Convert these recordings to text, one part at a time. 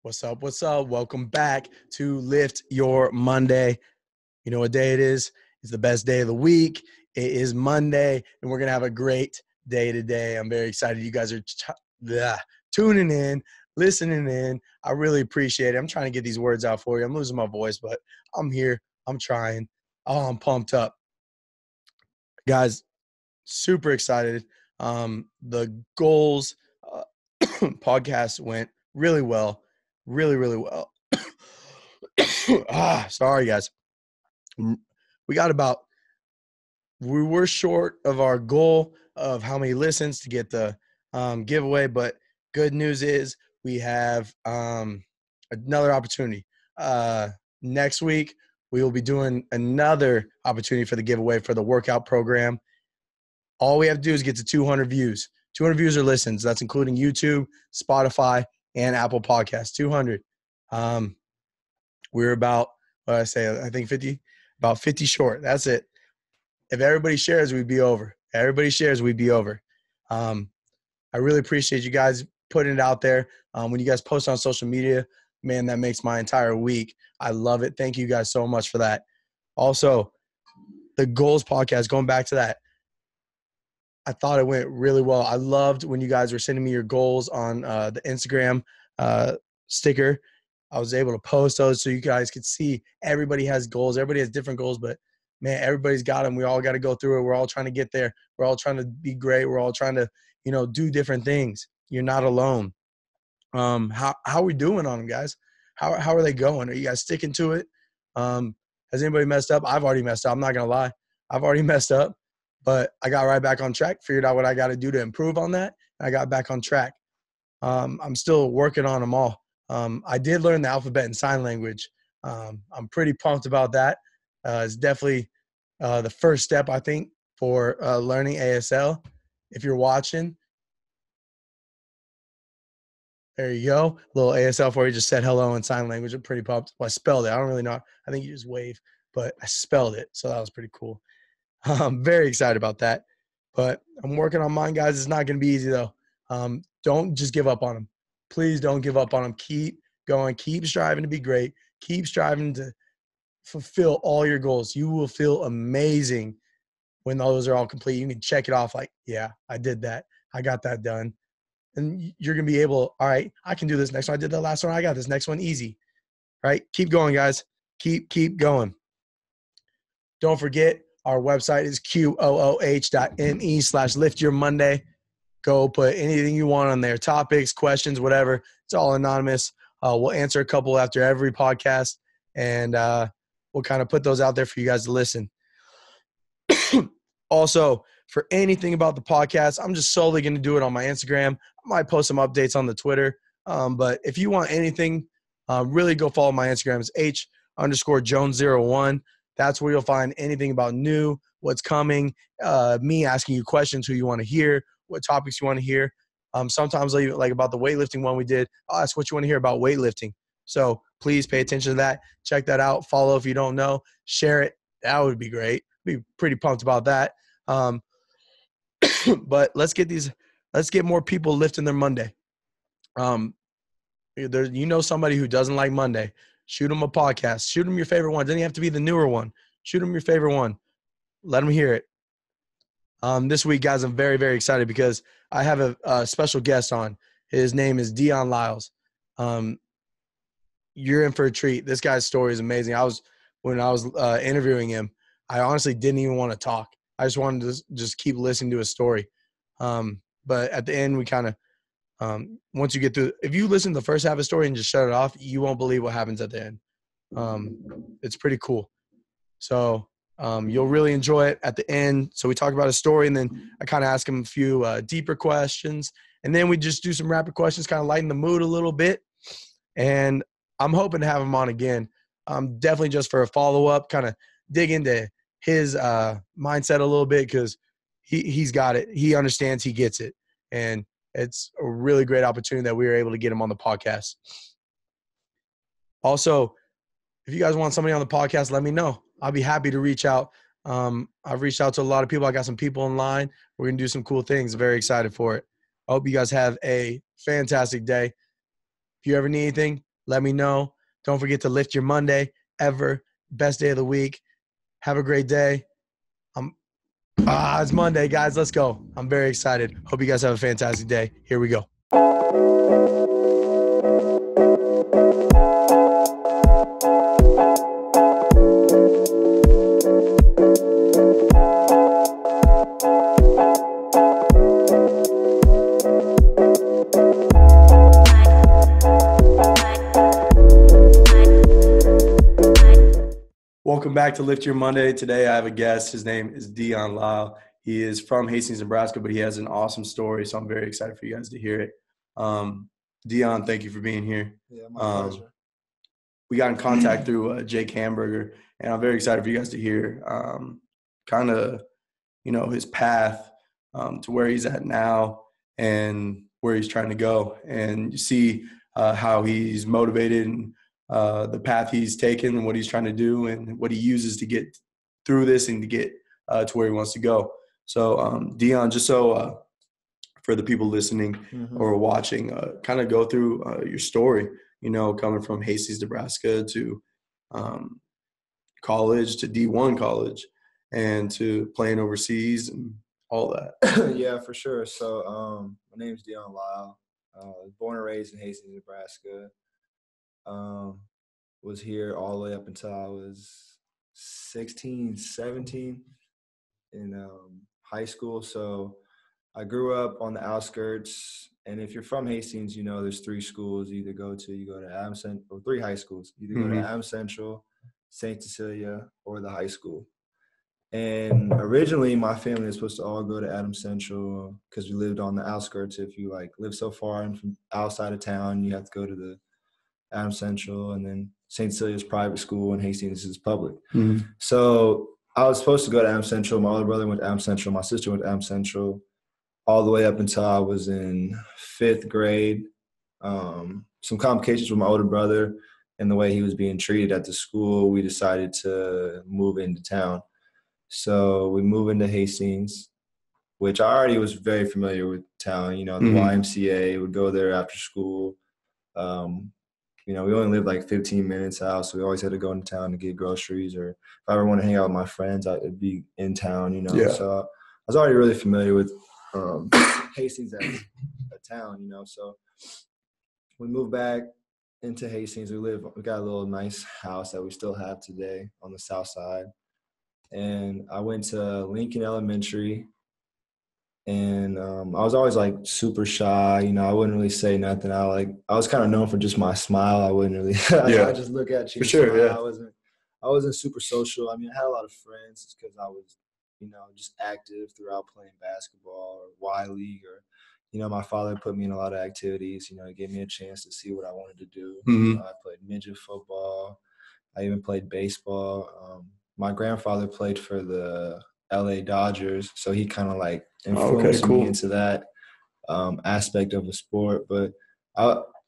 What's up? What's up? Welcome back to Lift Your Monday. You know what day it is? It's the best day of the week. It is Monday, and we're going to have a great day today. I'm very excited. You guys are tuning in, listening in. I really appreciate it. I'm trying to get these words out for you. I'm losing my voice, but I'm here. I'm trying. Oh, I'm pumped up. Guys, super excited. The goals podcast went really well. Really, really well. Sorry, guys. We were short of our goal of how many listens to get the giveaway, but good news is we have another opportunity. Next week, we will be doing another opportunity for the giveaway for the workout program. All we have to do is get to 200 views. 200 views or listens. That's including YouTube, Spotify, and Apple Podcasts. 200. We're about, I think 50, about 50 short. That's it. If everybody shares, we'd be over. Everybody shares, we'd be over. I really appreciate you guys putting it out there. When you guys post on social media, man, that makes my entire week. I love it. Thank you guys so much for that. Also, the goals podcast, going back to that, I thought it went really well. I loved when you guys were sending me your goals on the Instagram sticker. I was able to post those so you guys could see everybody has goals. Everybody has different goals, but, man, everybody's got them. We all got to go through it. We're all trying to get there. We're all trying to be great. We're all trying to, do different things. You're not alone. How are we doing on them, guys? How are they going? Are you guys sticking to it? Has anybody messed up? I've already messed up. I'm not going to lie. I've already messed up. But I got right back on track, figured out what I got to do to improve on that, and I got back on track. I'm still working on them all. I did learn the alphabet and sign language. I'm pretty pumped about that. It's definitely the first step, I think, for learning ASL. If you're watching, there you go. A little ASL for you. Just said hello in sign language. I'm pretty pumped. Well, I spelled it. I don't really know. I think you just wave, but I spelled it, so that was pretty cool. I'm very excited about that, but I'm working on mine, guys. It's not going to be easy, though. Don't just give up on them. Please don't give up on them. Keep going. Keep striving to be great. Keep striving to fulfill all your goals. You will feel amazing when those are all complete. You can check it off like, yeah, I did that. I got that done. And you're going to be able, all right, I can do this next one. I did that last one. I got this next one easy, right? Keep going, guys. Keep going. Don't forget, our website is qooh.me/liftyourmonday. Go put anything you want on there, topics, questions, whatever. It's all anonymous. We'll answer a couple after every podcast, and we'll kind of put those out there for you guys to listen. Also, for anything about the podcast, I'm just solely going to do it on my Instagram. I might post some updates on the Twitter. But if you want anything, really go follow my Instagram. It's H_Jones01. That's where you'll find anything about new, what's coming, me asking you questions, who you want to hear, what topics you want to hear. Sometimes, like about the weightlifting one we did, I'll ask what you want to hear about weightlifting. So please pay attention to that. Check that out. Follow if you don't know. Share it. That would be great. Be pretty pumped about that. But let's get more people lifting their Monday. Somebody who doesn't like Monday. Shoot them a podcast. Shoot them your favorite one. Doesn't even have to be the newer one. Shoot them your favorite one. Let them hear it. This week, guys, I'm very, very excited because I have a special guest on. His name is Deon Lyle. You're in for a treat. This guy's story is amazing. When I was interviewing him, I honestly didn't even want to talk. I just wanted to just keep listening to his story. But at the end, we kind of once you get through, if you listen to the first half of the story and just shut it off, you won't believe what happens at the end. It's pretty cool. So you'll really enjoy it at the end. So we talk about his story, and then I kind of ask him a few deeper questions. And then we just do some rapid questions, kind of lighten the mood a little bit. And I'm hoping to have him on again. Definitely just for a follow-up, kind of dig into his mindset a little bit because he's got it. He understands. He gets it. And it's a really great opportunity that we were able to get him on the podcast. Also, if you guys want somebody on the podcast, let me know. I'll be happy to reach out. I've reached out to a lot of people. I got some people in line. We're going to do some cool things. Very excited for it. I hope you guys have a fantastic day. If you ever need anything, Let me know. Don't forget to lift your Monday ever. Best day of the week. Have a great day. It's Monday, guys. Let's go. I'm very excited. Hope you guys have a fantastic day. Here we go. Welcome back to Lift Your Monday. Today I have a guest. His name is Deon Lyle. He is from Hastings, Nebraska, but he has an awesome story, so I'm very excited for you guys to hear it. Deon, thank you for being here. Yeah, my pleasure. We got in contact through Jake Hamburger, and I'm very excited for you guys to hear kind of, his path to where he's at now and where he's trying to go, and you see how he's motivated and the path he's taken and what he's trying to do and what he uses to get through this and to get to where he wants to go. So, Deon, just so for the people listening or watching, kind of go through your story, coming from Hastings, Nebraska to college, to D1 college, and to playing overseas and all that. Yeah, for sure. So my name's Deon Lyle. I was born and raised in Hastings, Nebraska. Was here all the way up until I was 16, 17 in high school. So I grew up on the outskirts. And if you're from Hastings, there's three schools you go to Adams Central, or three high schools. You either go to Adams Central, St. Cecilia, or the high school. And originally my family was supposed to all go to Adams Central because we lived on the outskirts. If you live so far and from outside of town, you have to go to the Adams Central, and then St. Cecilia's private school and Hastings is public. So I was supposed to go to Adams Central. My older brother went to Adams Central. My sister went to Adams Central all the way up until I was in 5th grade. Some complications with my older brother and the way he was being treated at the school, we decided to move into town. So we moved into Hastings, which I already was very familiar with town. The YMCA, would go there after school. We only lived 15 minutes out, so we always had to go into town to get groceries, or if I ever want to hang out with my friends, I'd be in town, Yeah. So I was already really familiar with Hastings as a town, So we moved back into Hastings. We got a little nice house that we still have today on the south side. And I went to Lincoln Elementary. And I was always super shy, I wouldn't really say nothing. I was kind of known for just my smile. I wouldn't really, I just look at you. For sure, smile. yeah. I wasn't super social. I had a lot of friends because I was, just active throughout playing basketball or Y League, or, my father put me in a lot of activities. He gave me a chance to see what I wanted to do. I played midget football. I even played baseball. My grandfather played for the LA Dodgers, so he kind of influenced me into that aspect of the sport. But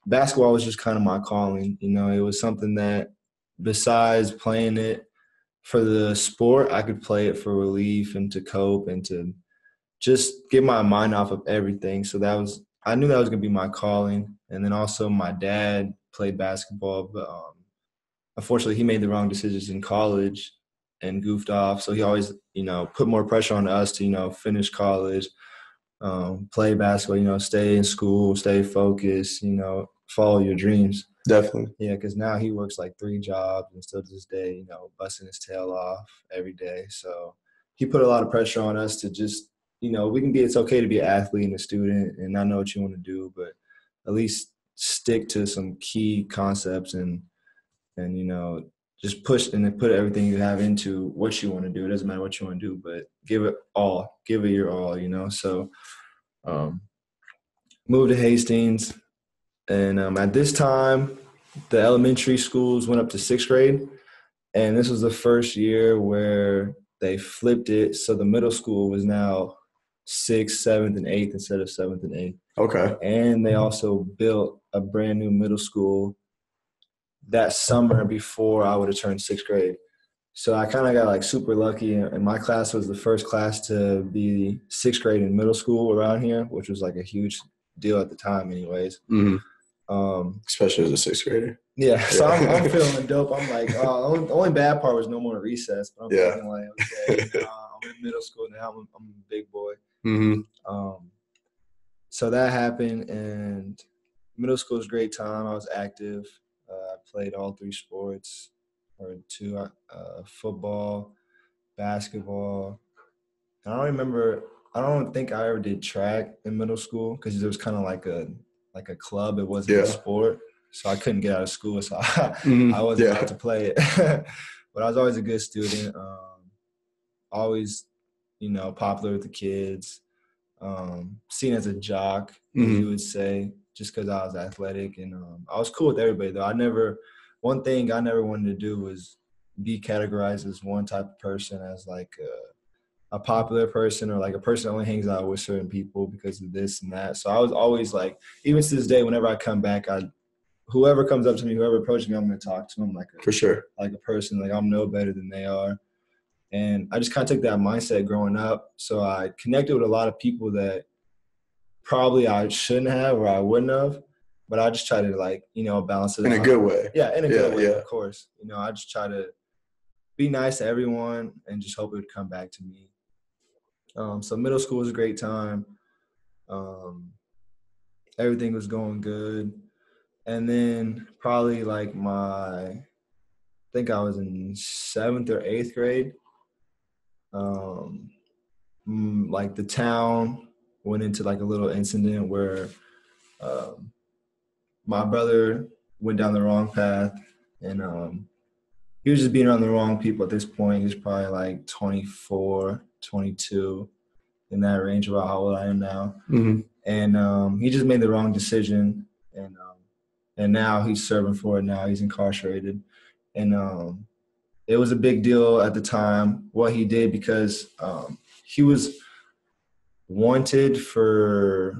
basketball was just kind of my calling. It was something that besides playing it for the sport, I could play it for relief and to cope and to just get my mind off of everything. So I knew that was going to be my calling. And then also my dad played basketball, but unfortunately he made the wrong decisions in college and goofed off. So he always, put more pressure on us to, finish college, play basketball, stay in school, stay focused, follow your dreams. Definitely. Yeah, because now he works 3 jobs and still to this day, busting his tail off every day. So he put a lot of pressure on us to just, it's okay to be an athlete and a student and not know what you want to do, but at least stick to some key concepts and just push and then put everything you have into what you want to do. It doesn't matter what you want to do, but give it your all, So moved to Hastings. And at this time, the elementary schools went up to 6th grade. And this was the first year where they flipped it. So the middle school was now 6th, 7th, and 8th instead of 7th and 8th. Okay. And they also built a brand new middle school that summer before I would have turned 6th grade. So I kind of got super lucky, and my class was the first class to be 6th grade in middle school around here, which was a huge deal at the time anyways. Especially as a sixth grader. Yeah, so I'm feeling dope. I'm like, the only bad part was no more recess. But I'm thinking like, okay, I'm in middle school now. I'm a big boy. So that happened, and middle school was a great time. I was active. I played all 3 sports, or 2, football, basketball. And I don't think I ever did track in middle school because it was kind of like a club. It wasn't a sport. So I couldn't get out of school, so I wasn't allowed to play it. But I was always a good student, always, popular with the kids, seen as a jock, as you would say, just because I was athletic. And I was cool with everybody, though. One thing I never wanted to do was be categorized as one type of person, as like a popular person, or like a person that only hangs out with certain people because of this and that. So I was always like, even to this day, whenever I come back, whoever comes up to me, whoever approaches me, I'm going to talk to them like a person, like I'm no better than they are. And I just kind of took that mindset growing up. So I connected with a lot of people that probably I shouldn't have, or I wouldn't have, but I just try to balance it in out. A good way. Yeah, in a good way, of course. I just try to be nice to everyone and just hope it would come back to me. So middle school was a great time. Everything was going good. And then probably I think I was in 7th or 8th grade. The town went into a little incident where my brother went down the wrong path, and he was just being around the wrong people at this point. He was probably 24, 22, in that range, about how old I am now. And he just made the wrong decision, and now he's serving for it. Now he's incarcerated. And it was a big deal at the time what he did, because he was wanted for,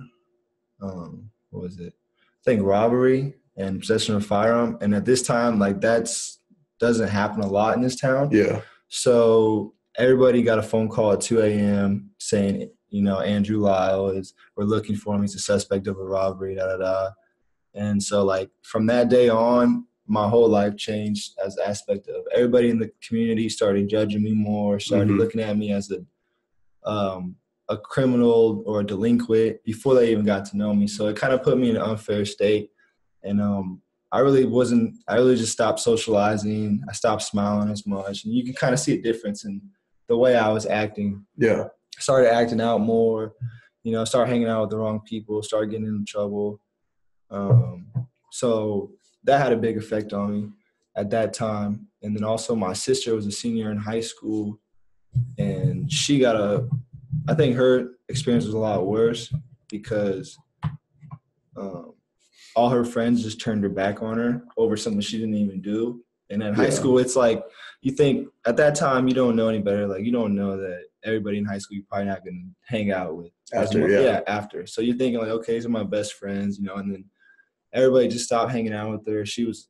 what was it? I think robbery and possession of a firearm. And at this time, doesn't happen a lot in this town. Yeah. So everybody got a phone call at 2 a.m. saying, Andrew Lyle we're looking for him. He's a suspect of a robbery, And so from that day on, my whole life changed as the aspect of everybody in the community started judging me more, started looking at me as a criminal or a delinquent before they even got to know me. So it kind of put me in an unfair state. And I really just stopped socializing. I stopped smiling as much. And you can kind of see a difference in the way I was acting. Yeah. I started acting out more, started hanging out with the wrong people, started getting in trouble. So that had a big effect on me at that time. And then also my sister was a senior in high school, and I think her experience was a lot worse because all her friends just turned her back on her over something she didn't even do. And in high school, it's you think at that time you don't know any better. You don't know that everybody in high school you're probably not going to hang out with. After. So you're thinking okay, these are my best friends, and then everybody just stopped hanging out with her. She was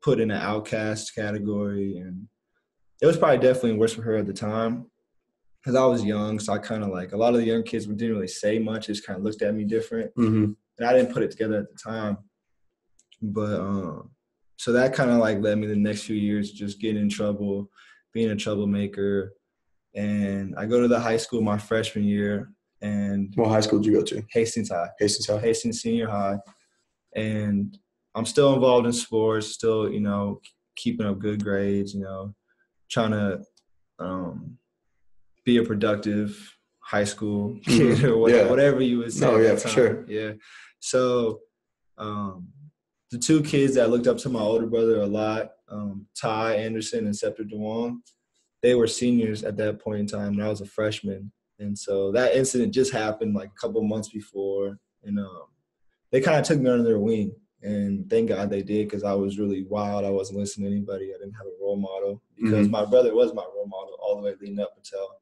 put in an outcast category, and it was probably definitely worse for her at the time because I was young. So I kind of a lot of the young kids didn't really say much. They just kind of looked at me different. And I didn't put it together at the time. But so that kind of led me the next few years just getting in trouble, being a troublemaker. And I go to the high school my freshman year. And what high school did you go to? Hastings High. Hastings Senior High. And I'm still involved in sports, still, keeping up good grades, trying to be a productive high school kid or whatever you would say at that time. Sure. Yeah. So the 2 kids that looked up to my older brother a lot, Ty Anderson and Scepter DeWong, they were seniors at that point in time, and I was a freshman. And so that incident just happened a couple months before, and they kind of took me under their wing. And thank God they did, because I was really wild. I wasn't listening to anybody. I didn't have a role model because my brother was my role model all the way leading up until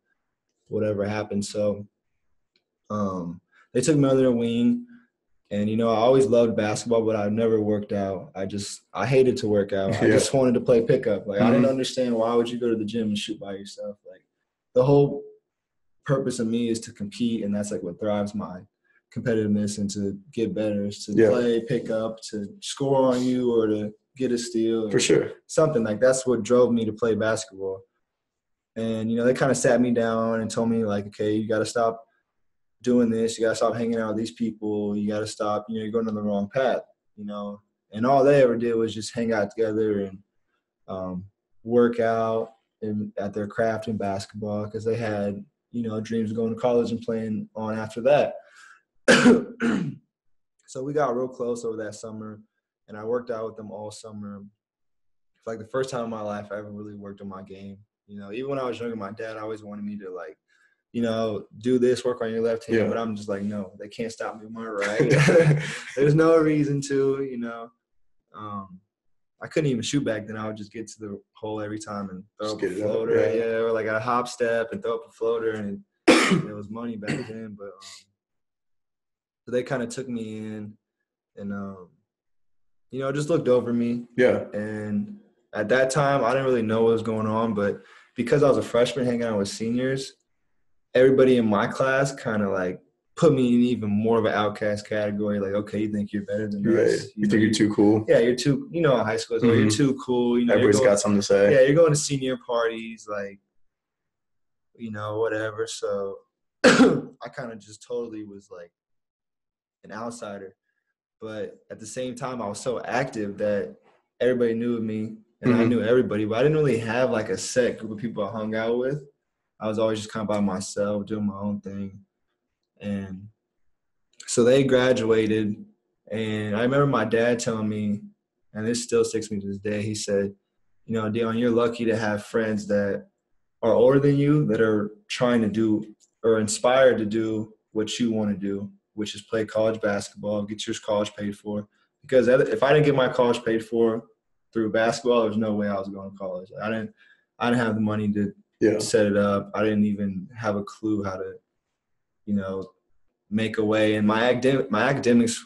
whatever happened. So they took me under their wing. And, I always loved basketball, but I never worked out. I hated to work out. I just wanted to play pickup. I didn't understand, why would you go to the gym and shoot by yourself? The whole purpose of me is to compete, and that's what drives my competitiveness and to get better, is to Yeah. play, pick up, to score on you, or to get a steal. For sure. Something like that's what drove me to play basketball. And, they kind of sat me down and told me, like, okay, you got to stop doing this. You got to stop hanging out with these people. You got to stop, you're going on the wrong path, And all they ever did was just hang out together and work out at their craft in basketball, because they had, dreams of going to college and playing on after that. So we got real close over that summer, and I worked out with them all summer. It's like the first time in my life I ever really worked on my game. Even when I was younger, my dad always wanted me to, like, do this, work on your left hand. Yeah. But I'm just like, no, they can't stop me with my right. There's no reason to, I couldn't even shoot back then. I would just get to the hole every time and throw up a floater. Or like a hop step and throw up a floater. And it was money back then. But so they kind of took me in and, just looked over me. Yeah. And at that time, I didn't really know what was going on. But because I was a freshman hanging out with seniors, everybody in my class kind of like put me in even more of an outcast category. Like, okay, you think you're better than us. You think you're too cool. Yeah, you're too, high school, so you're too cool. Everybody's got something to say. Yeah, you're going to senior parties, like, whatever. So I kind of just totally was like an outsider. But at the same time, I was so active that everybody knew of me and I knew everybody. But I didn't really have like a set group of people I hung out with. I was always just kind of by myself, doing my own thing. And so they graduated, and I remember my dad telling me, and this still sticks with me to this day, he said, Deon, you're lucky to have friends that are older than you, that are trying to do or inspired to do what you want to do, which is play college basketball, get your college paid for. Because if I didn't get my college paid for through basketball, there's no way I was going to college. I didn't have the money to set it up. I didn't even have a clue how to, make a way. And my academics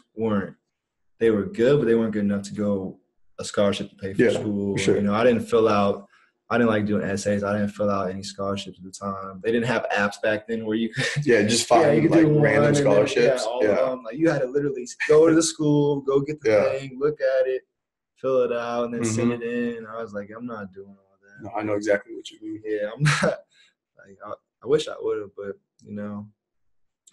they were good, but they weren't good enough to go a scholarship to pay for school. For sure. I didn't like doing essays. I didn't fill out any scholarships at the time. They didn't have apps back then where you could just find like random scholarships. Like you had to literally go to the school, go get the thing, look at it, fill it out, and then send it in. I was like, I'm not doing all that. No, I know exactly what you mean. Yeah, I'm not. Like, I wish I would have, but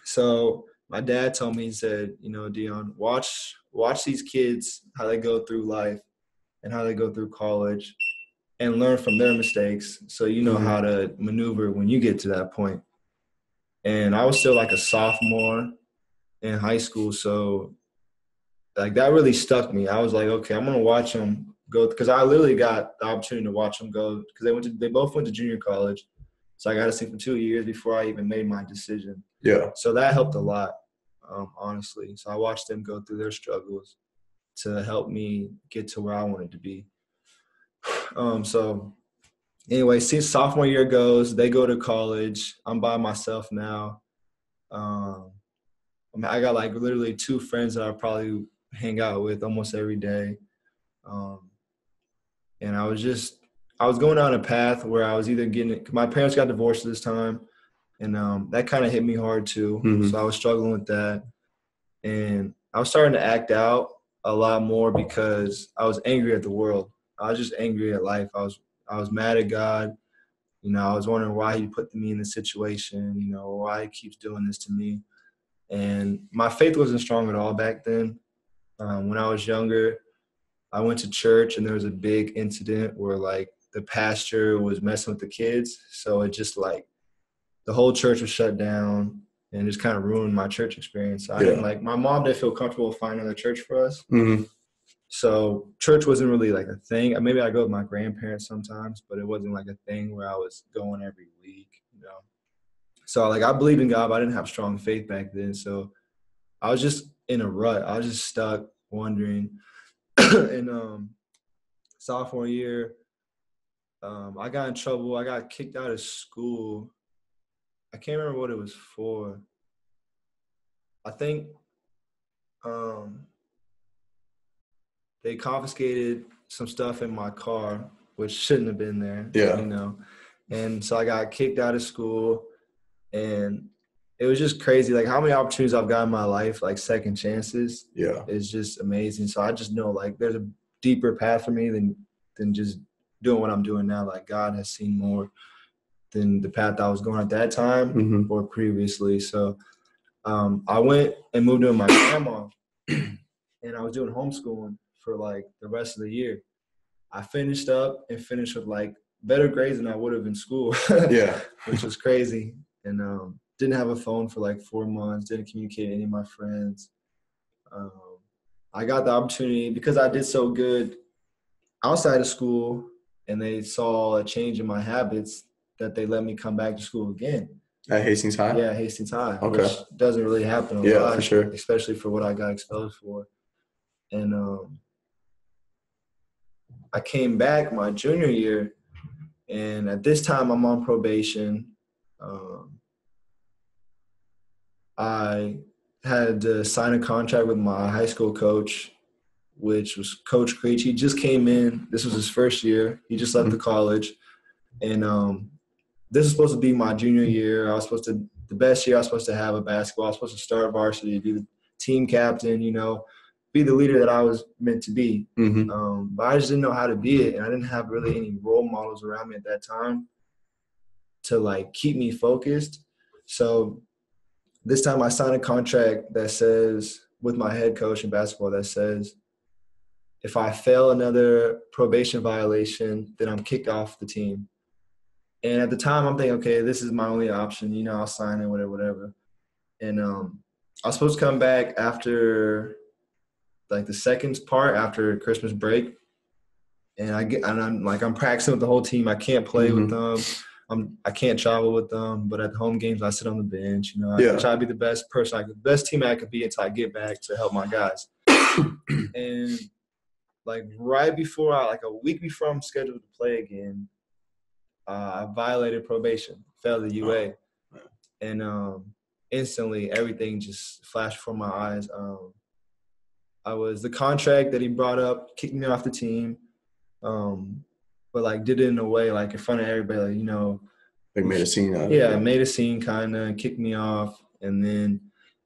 So my dad told me, he said, Deon, watch these kids, how they go through life and how they go through college, and learn from their mistakes so you know how to maneuver when you get to that point. And I was still like a sophomore in high school, so like that really stuck me. I was like, okay, I'm going to watch them go, because I literally got the opportunity to watch them go, because they both went to junior college. So I got to see for 2 years before I even made my decision. Yeah. So that helped a lot, honestly. So I watched them go through their struggles to help me get to where I wanted to be. So anyway, since sophomore year goes, they go to college. I'm by myself now. I got like literally 2 friends that I probably hang out with almost every day. And I was going down a path where I was either my parents got divorced at this time, and that kind of hit me hard too. So I was struggling with that. And I was starting to act out a lot more because I was angry at the world. I was just angry at life. I was mad at God. I was wondering why he put me in this situation, why he keeps doing this to me. And my faith wasn't strong at all back then. When I was younger, I went to church, and there was a big incident where like the pastor was messing with the kids. So it just like the whole church was shut down, and just kind of ruined my church experience. I didn't my mom didn't feel comfortable finding another church for us. So church wasn't really like a thing. Maybe I go with my grandparents sometimes, but it wasn't like a thing where I was going every week, So like I believed in God, but I didn't have strong faith back then. So I was just in a rut. I was just stuck wondering. And sophomore year, I got in trouble. I got kicked out of school. I can't remember what it was for. I think they confiscated some stuff in my car, which shouldn't have been there. Yeah. And so I got kicked out of school, and it was just crazy. Like how many opportunities I've got in my life, like second chances. Yeah. Is just amazing. So I just know like there's a deeper path for me than just doing what I'm doing now. Like God has seen more than the path I was going at that time or previously. So I went and moved in with my grandma, and I was doing homeschooling for like the rest of the year. I finished with like better grades than I would have in school. Yeah. Which was crazy. And didn't have a phone for like 4 months, didn't communicate with any of my friends. I got the opportunity because I did so good outside of school, and they saw a change in my habits that they let me come back to school again. At Hastings High? Yeah, Hastings High, Okay. which doesn't really happen a lot. Yeah, for sure. Especially for what I got exposed for. And I came back my junior year, and at this time I'm on probation. I had to sign a contract with my high school coach, which was Coach Creech. He just came in. This was his first year. He just left the college. And this was supposed to be my junior year. The best year I was supposed to have of basketball. I was supposed to start varsity, be the team captain, be the leader that I was meant to be. But I just didn't know how to be it. And I didn't have really any role models around me at that time to, like, keep me focused. So this time I signed a contract that says, with my head coach in basketball, that says, if I fail another probation violation, then I'm kicked off the team. And at the time, I'm thinking, okay, this is my only option. I'll sign it, whatever. And I was supposed to come back after, like, the second part after Christmas break. And I'm practicing with the whole team. I can't play with them. I can't travel with them. But at the home games, I sit on the bench. I try to be the best the best teammate I could be until I get back to help my guys. And like right before a week before I'm scheduled to play again, I violated probation, failed the UA. And instantly everything just flashed before my eyes. The contract that he brought up kicked me off the team, but like did it in a way like in front of everybody, like made a scene out of it. Made a scene kind of, kicked me off. And then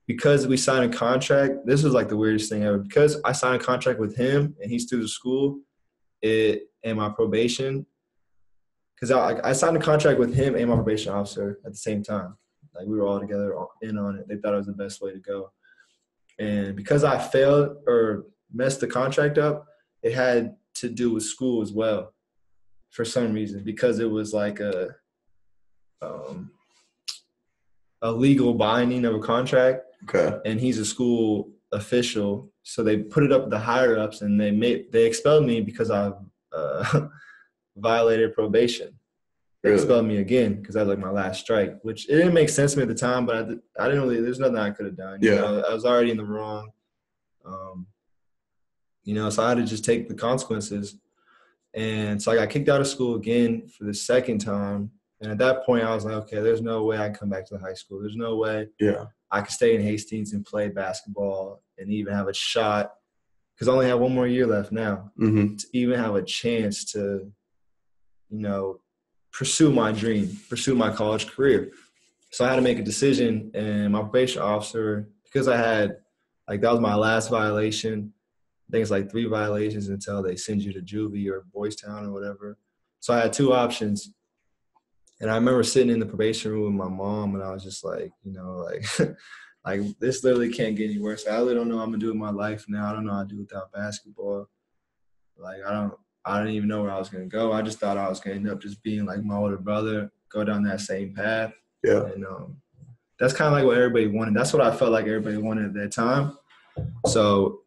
because we signed a contract, this was like the weirdest thing ever. Because I signed a contract with him and he's through the school, and my probation. Because I signed a contract with him and my probation officer at the same time. Like we were all together in on it. They thought it was the best way to go. And because I failed or messed the contract up, it had to do with school as well for some reason, because it was like a legal binding of a contract. Okay. And he's a school official. So they put it up to the higher ups, and they expelled me because I violated probation. They expelled me again because that was like my last strike, which it didn't make sense to me at the time, but I didn't really, there's nothing I could have done. I was already in the wrong. So I had to just take the consequences. And so I got kicked out of school again for the second time. And at that point, I was like, okay, there's no way I can come back to the high school. There's no way I could stay in Hastings and play basketball and even have a shot, because I only have one more year left now, to even have a chance to, pursue my dream, pursue my college career. So I had to make a decision, and my probation officer, because I had, that was my last violation. I think it's like 3 violations until they send you to juvie or Boys Town or whatever. So I had 2 options. And I remember sitting in the probation room with my mom, and I was just like, like this literally can't get any worse. I really don't know what I'm going to do with my life now. I don't know how to do without basketball. Like, I didn't even know where I was going to go. I just thought I was going to end up just being like my older brother, go down that same path. Yeah. And that's kind of like what everybody wanted. That's what I felt like everybody wanted at that time. So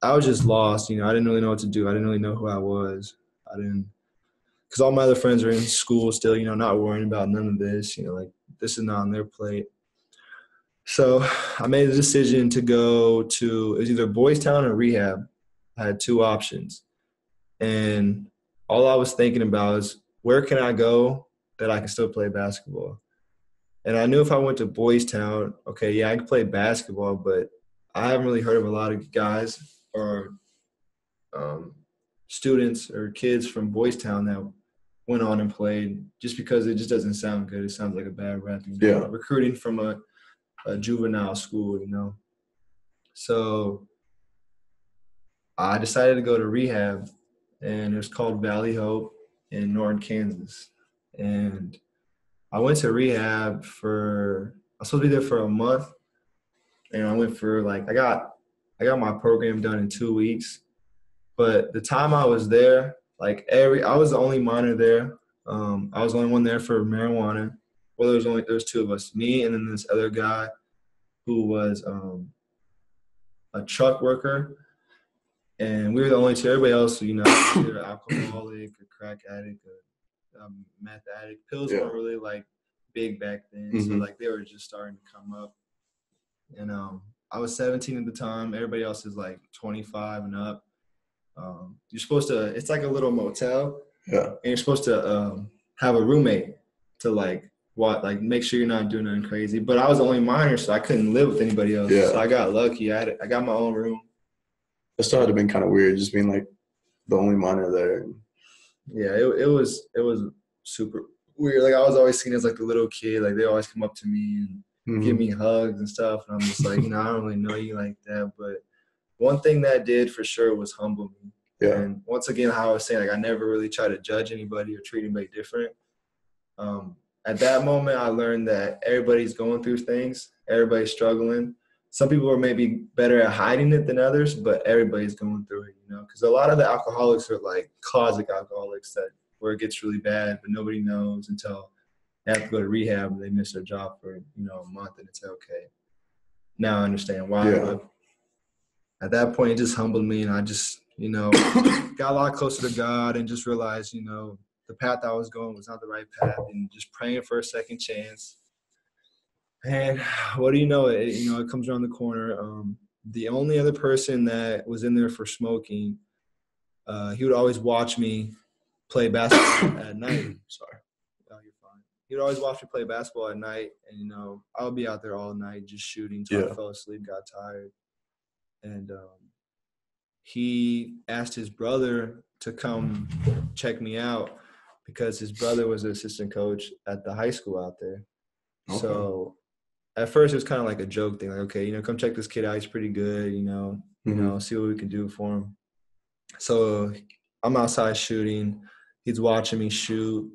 I was just lost. I didn't really know what to do. I didn't really know who I was. Because all my other friends are in school still, not worrying about none of this. Like this is not on their plate. So I made the decision to go to, it was either Boys Town or rehab. I had 2 options. And all I was thinking about is, where can I go that I can still play basketball? And I knew if I went to Boys Town, okay, yeah, I can play basketball, but I haven't really heard of a lot of guys or students or kids from Boys Town that went on and played, just because it just doesn't sound good. It sounds like a bad rap. Recruiting from a a juvenile school, So I decided to go to rehab, and it was called Valley Hope in Norton, Kansas. And I went to rehab I was supposed to be there for a month, and I went for I got my program done in 2 weeks. But the time I was there, I was the only minor there. I was the only one there for marijuana. Well, there was two of us, me and then this other guy who was a truck worker, and we were the only two. Everybody else, either alcoholic or crack addict or meth addict. Pills weren't really big back then, so they were just starting to come up. And I was 17 at the time. Everybody else is 25 and up. You're supposed to. It's like a little motel. Yeah. And you're supposed to have a roommate to make sure you're not doing nothing crazy. But I was the only minor, so I couldn't live with anybody else. Yeah. So I got lucky. I got my own room. That still had to have been kind of weird, just being the only minor there. Yeah, it was super weird. I was always seen as the little kid. They always come up to me and give me hugs and stuff. And I'm just I don't really know you like that. But one thing that did for sure was humble me. Yeah. And once again, how I was saying, I never really try to judge anybody or treat anybody different. At that moment, I learned that everybody's going through things. Everybody's struggling. Some people are maybe better at hiding it than others, but everybody's going through it, because a lot of the alcoholics are closet alcoholics where it gets really bad, but nobody knows until they have to go to rehab and they miss their job for, a month, and it's okay. Now I understand why. Yeah. But at that point, it just humbled me, and I just, got a lot closer to God and just realized, the path I was going was not the right path, and just praying for a second chance. And what do you know? It comes around the corner. The only other person that was in there for smoking, he would always watch me play basketball at night. Sorry. Oh, you're fine. He would always watch me play basketball at night, and, I would be out there all night just shooting until I fell asleep, got tired. And he asked his brother to come check me out because his brother was the assistant coach at the high school out there. Okay. So at first it was kind of like a joke thing, okay, come check this kid out. He's pretty good, see what we can do for him. So I'm outside shooting. He's watching me shoot.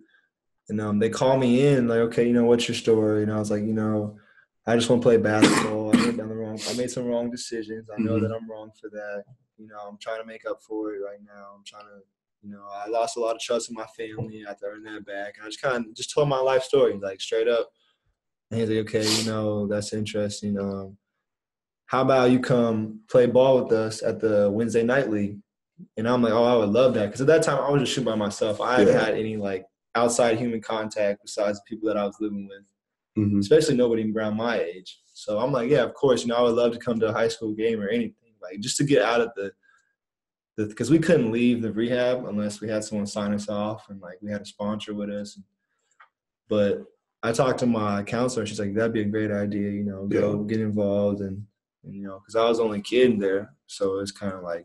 And they call me in, okay, what's your story? And I was like, I just want to play basketball. I made some wrong decisions. I know that I'm wrong for that. I'm trying to make up for it right now. I'm trying to, I lost a lot of trust in my family. I have to earn that back. And I just kind of just told my life story, straight up. And he's like, okay, that's interesting. How about you come play ball with us at the Wednesday night league? And I'm like, oh, I would love that. Because at that time, I was just shooting by myself. I hadn't had any, outside human contact besides the people that I was living with, especially nobody around my age. So I'm like, yeah, of course, I would love to come to a high school game or anything, just to get out of because we couldn't leave the rehab unless we had someone sign us off and we had a sponsor with us. But I talked to my counselor. She's like, that'd be a great idea, go get involved. And because I was the only kid there. So it's kind of I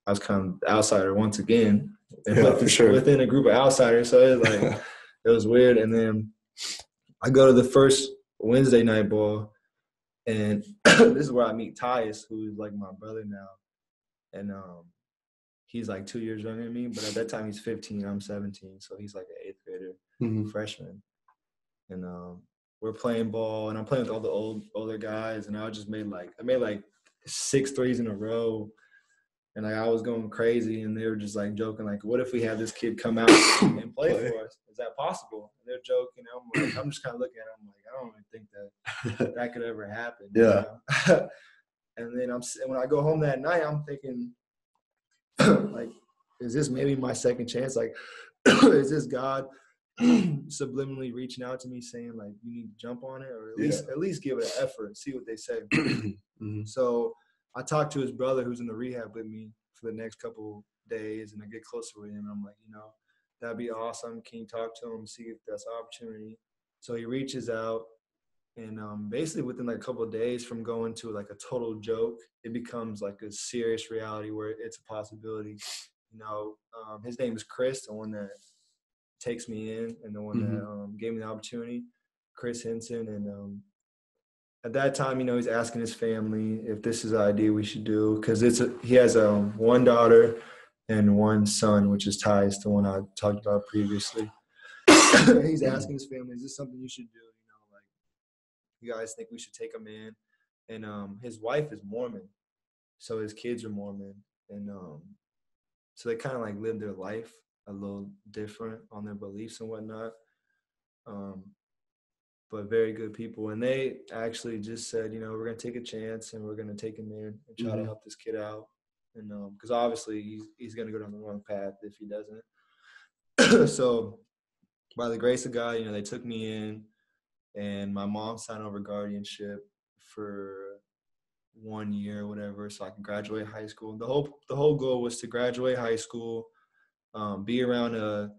was kind of the outsider once again. For sure. Within a group of outsiders. So it was it was weird. And then I go to the first Wednesday night ball, and this is where I meet Tyus, who's my brother now. And he's 2 years younger than me, but at that time he's 15, I'm 17. So he's an 8th grader, freshman. And we're playing ball, and I'm playing with all the older guys, and I just made 6 threes in a row. And I was going crazy, and they were just joking, what if we have this kid come out and play for us? Is that possible? And they're joking. I'm just kind of looking at them I don't really think that could ever happen. Yeah. And then when I go home that night, I'm thinking, is this maybe my second chance? Is this God subliminally reaching out to me saying you need to jump on it, or at least give it an effort and see what they say? So I talked to his brother who's in the rehab with me for the next couple days, and I get closer with him. I'm like, that'd be awesome. Can you talk to him, see if that's an opportunity? So he reaches out, and basically within a couple of days from going to a total joke, it becomes a serious reality where it's a possibility. His name is Chris, the one that takes me in and the one that gave me the opportunity, Chris Henson. And at that time, he's asking his family if this is an idea we should do, because he has one daughter and one son, which is Ty's, the one I talked about previously. He's asking his family, is this something you should do? Like, you guys think we should take him in? And his wife is Mormon, so his kids are Mormon, and so they kind of like live their life a little different on their beliefs and whatnot. But very good people. And they actually just said, we're going to take a chance and we're going to take him in and try to help this kid out. And because obviously he's going to go down the wrong path if he doesn't. So by the grace of God, they took me in, and my mom signed over guardianship for 1 year or whatever, so I can graduate high school. The whole goal was to graduate high school, be around a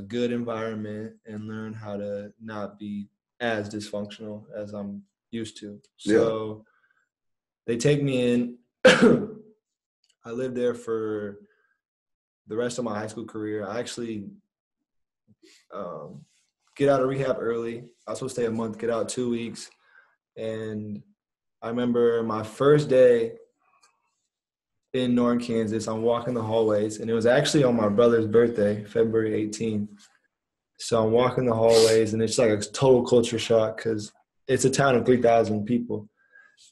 good environment, and learn how to not be as dysfunctional as I'm used to. So they take me in. I lived there for the rest of my high school career. I actually get out of rehab early. I was supposed to stay a month, get out 2 weeks. And I remember my first day in Norton, Kansas, I'm walking the hallways, and it was actually on my brother's birthday, February 18th. So I'm walking the hallways, and it's like a total culture shock because it's a town of 3,000 people.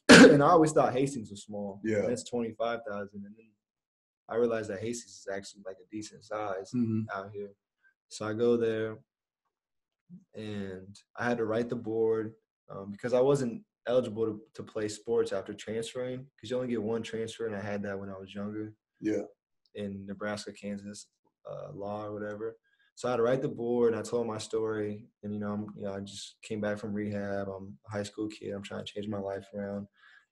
And I always thought Hastings was small. Yeah. And it's 25,000. And then I realized that Hastings is actually like a decent size out here. So I go there, and I had to write the board because I wasn't eligible to play sports after transferring, because you only get one transfer, and I had that when I was younger. Yeah. In Nebraska, Kansas law or whatever. So I had to write the board, and I told my story. And, I just came back from rehab. I'm a high school kid. I'm trying to change my life around.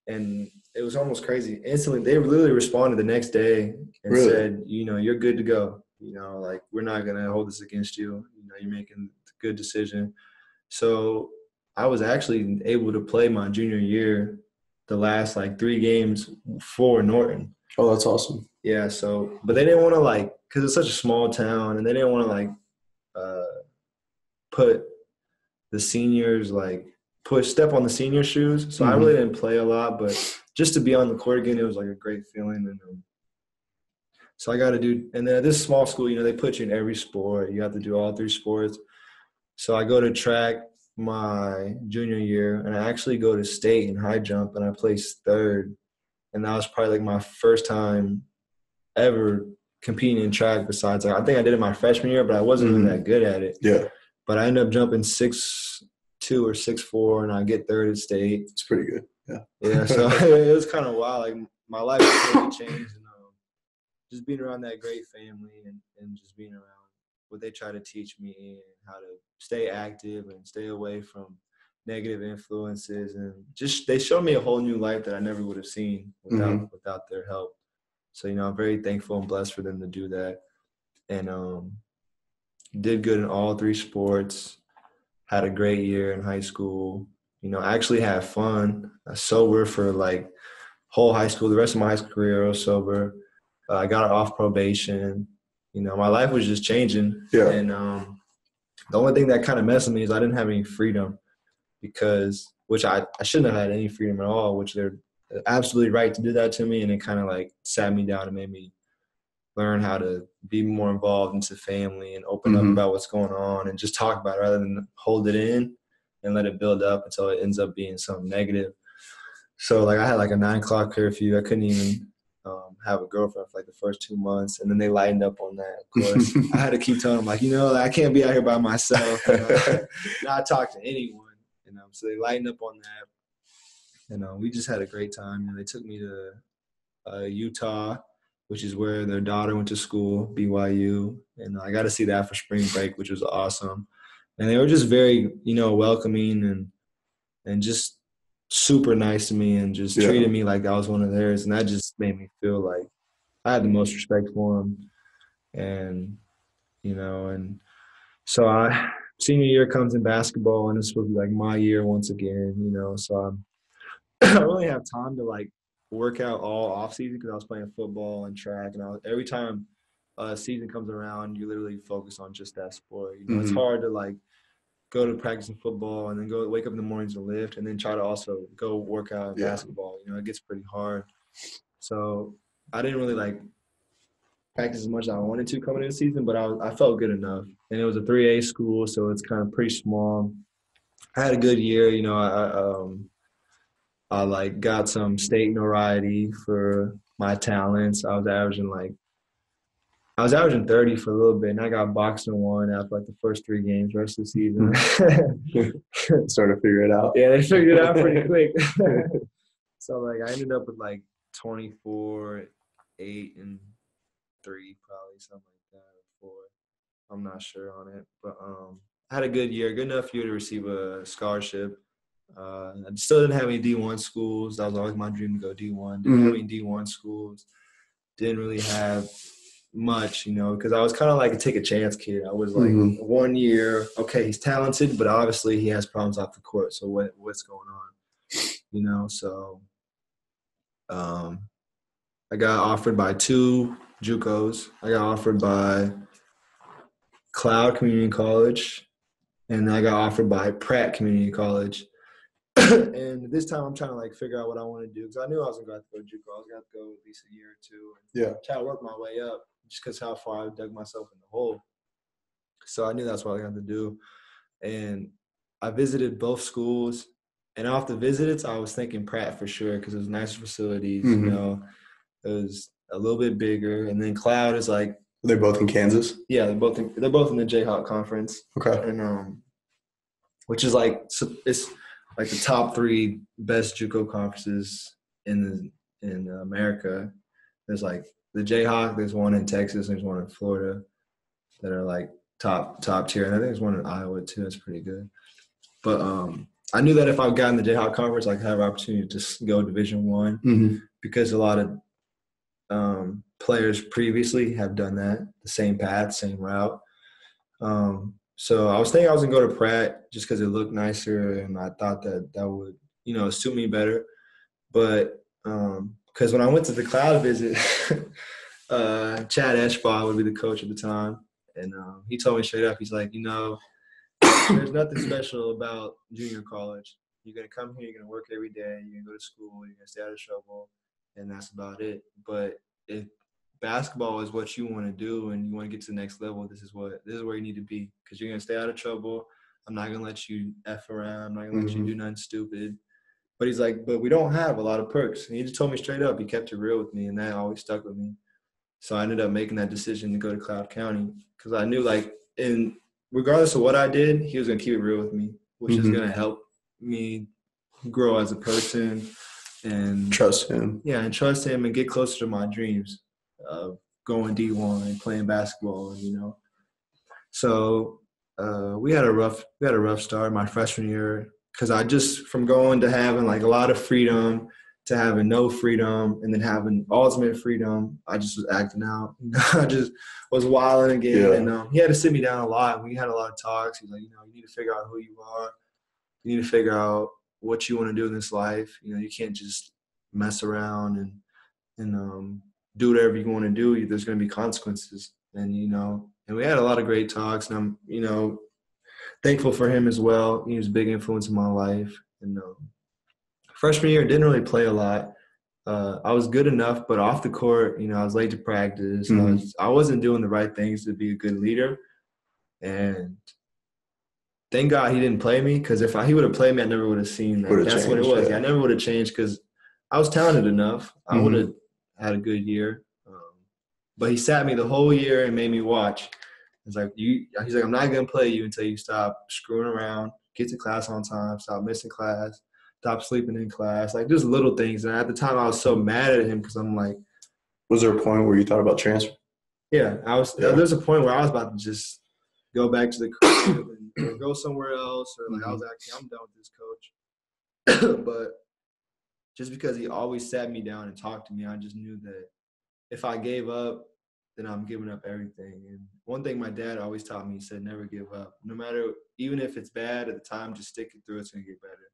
And it was almost crazy. Instantly, they literally responded the next day and said, you're good to go. Like, we're not going to hold this against you. You're making a good decision. So I was actually able to play my junior year, the last, 3 games for Norton. Oh, that's awesome. Yeah, so, but they didn't want to, because it's such a small town, and they didn't want to, put the seniors, step on the senior shoes. So I really didn't play a lot, but just to be on the court again, it was, a great feeling. And so I got to do – and then at this small school, they put you in every sport. You have to do all 3 sports. So I go to track my junior year, and I actually go to state in high jump, and I placed 3rd. And that was probably, my first time ever competing in track besides, I think I did it my freshman year, but I wasn't really that good at it. Yeah. But I ended up jumping 6'2" or 6'4", and I get 3rd at state. It's pretty good. Yeah. Yeah. So it was kind of wild. My life really changed, and just being around that great family and just being around what they try to teach me and how to stay active and stay away from negative influences, and just they showed me a whole new life that I never would have seen without their help. So I'm very thankful and blessed for them to do that, and did good in all 3 sports. Had a great year in high school. Actually had fun. I was sober for whole high school. The rest of my high school career I was sober. I got off probation. My life was just changing. Yeah. And the only thing that kind of messed with me is I didn't have any freedom, which I shouldn't have had any freedom at all, which they're absolutely right to do that to me. And it kind of sat me down and made me learn how to be more involved into family and open up about what's going on and just talk about it rather than hold it in and let it build up until it ends up being something negative. So I had a 9 o'clock curfew. I couldn't even have a girlfriend for the first 2 months, and then they lightened up on that. Of course, I had to keep telling them I can't be out here by myself. Not talk to anyone. So they lightened up on that, and we just had a great time. They took me to Utah, which is where their daughter went to school, BYU, and I got to see that for spring break, which was awesome. And they were just very, welcoming and just super nice to me, and just treated me like I was one of theirs, and that just made me feel like I had the most respect for them. And and so senior year comes in basketball, and this will be my year once again. So I don't really have time to work out all off season because I was playing football and track, and every time season comes around, you literally focus on just that sport. It's hard to go to practice in football and then go wake up in the mornings and lift and then try to also go work out in basketball. You know, it gets pretty hard. So I didn't really like practice as much as I wanted to coming into the season, but I felt good enough. And it was a 3A school, so it's kind of pretty small. I had a good year. You know, I like got some state notoriety for my talents. I was averaging 30 for a little bit, and I got boxed in one after like the first 3 games, rest of the season. Started to figure it out. Yeah, they figured it out pretty quick. So like I ended up with like 24, 8, and 3, probably something like that, or 4. I'm not sure on it, but I had a good year, good enough year to receive a scholarship. I still didn't have any D1 schools. That was always my dream to go D1. Didn't have any D1 schools. Didn't really have much, you know, because I was kind of like a take a chance kid. I was like 1 year, okay, he's talented, but obviously he has problems off the court. So what's going on, you know? So I got offered by 2 JUCOs. I got offered by Cloud Community College, and I got offered by Pratt Community College. And this time I'm trying to like figure out what I want to do because I knew I was gonna have to go to JUCO. I was gonna have to go at least a year or 2 and try to work my way up just because how far I dug myself in the hole. So I knew that's what I had to do. And I visited both schools, and off the visits I was thinking Pratt for sure because it was nicer facilities, you know. It was a little bit bigger, and then Cloud is like they're both in Kansas. Yeah, they're both in the Jayhawk conference. Okay, and which is like it's like the top 3 best JUCO conferences in America. There's like the Jayhawk. There's one in Texas. There's one in Florida that are like top tier, and I think there's one in Iowa too. That's pretty good. But I knew that if I got in the Jayhawk conference, I could have an opportunity to go Division I because a lot of players previously have done that, the same path, same route. So I was thinking I was going to go to Pratt just because it looked nicer, and I thought that would, you know, suit me better. But because when I went to the Cloud visit, Chad Eschbach would be the coach at the time, and he told me straight up, he's like, you know, there's nothing special about junior college. You're going to come here, you're going to work every day, you're going to go to school, you're going to stay out of trouble, and that's about it. But if basketball is what you want to do and you want to get to the next level, this is where you need to be because you're going to stay out of trouble. I'm not going to let you F around. I'm not going to let you do nothing stupid. But he's like, but we don't have a lot of perks. And he just told me straight up. He kept it real with me, and that always stuck with me. So I ended up making that decision to go to Cloud County because I knew, like, regardless of what I did, he was going to keep it real with me, which is going to help me grow as a person and trust him. Yeah, and trust him and get closer to my dreams of going D1 and playing basketball, and, you know. So we had a rough start my freshman year because I just from going to having like a lot of freedom to having no freedom and then having ultimate freedom, I just was acting out. I just was wilding again, and he had to sit me down a lot. We had a lot of talks. He's like, you know, you need to figure out who you are. You need to figure out what you want to do in this life. You know, you can't just mess around and do whatever you want to do. There's going to be consequences, and you know. And we had a lot of great talks, and I'm, you know, thankful for him as well. He was a big influence in my life. And freshman year, didn't really play a lot. I was good enough, but off the court, you know, I was late to practice. I wasn't doing the right things to be a good leader. And thank God he didn't play me, because if he would have played me, I never would have seen that. That's what it was. Yeah, I never would have changed because I was talented enough. I would have had a good year. But he sat me the whole year and made me watch. He's like, I'm not going to play you until you stop screwing around, get to class on time, stop missing class, stop sleeping in class. Like, just little things. And at the time, I was so mad at him because I'm like. Was there a point where you thought about transfer? Yeah, there was a point where I was about to just go back to the crib and go somewhere else. Or, like, I was actually, I'm done with this coach. But just because he always sat me down and talked to me, I just knew that if I gave up, then I'm giving up everything. And one thing my dad always taught me, he said, never give up. No matter, even if it's bad at the time, just stick it through. It's going to get better.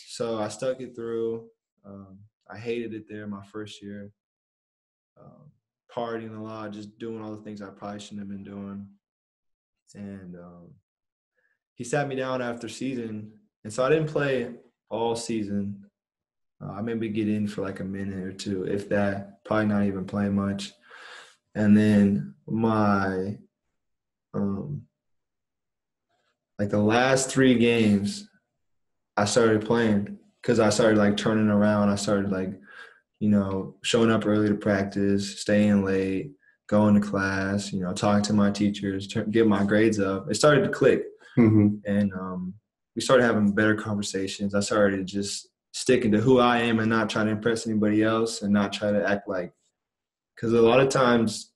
So I stuck it through. I hated it there my first year. Partying a lot, just doing all the things I probably shouldn't have been doing. And he sat me down after season. And so I didn't play all season. I maybe get in for like a minute or two, if that, probably not even playing much. And then my like the last 3 games, I started playing because I started like turning around. I started like, showing up early to practice, staying late, going to class, talking to my teachers, get my grades up. It started to click. And we started having better conversations. I started just sticking to who I am and not trying to impress anybody else and not try to act like – because a lot of times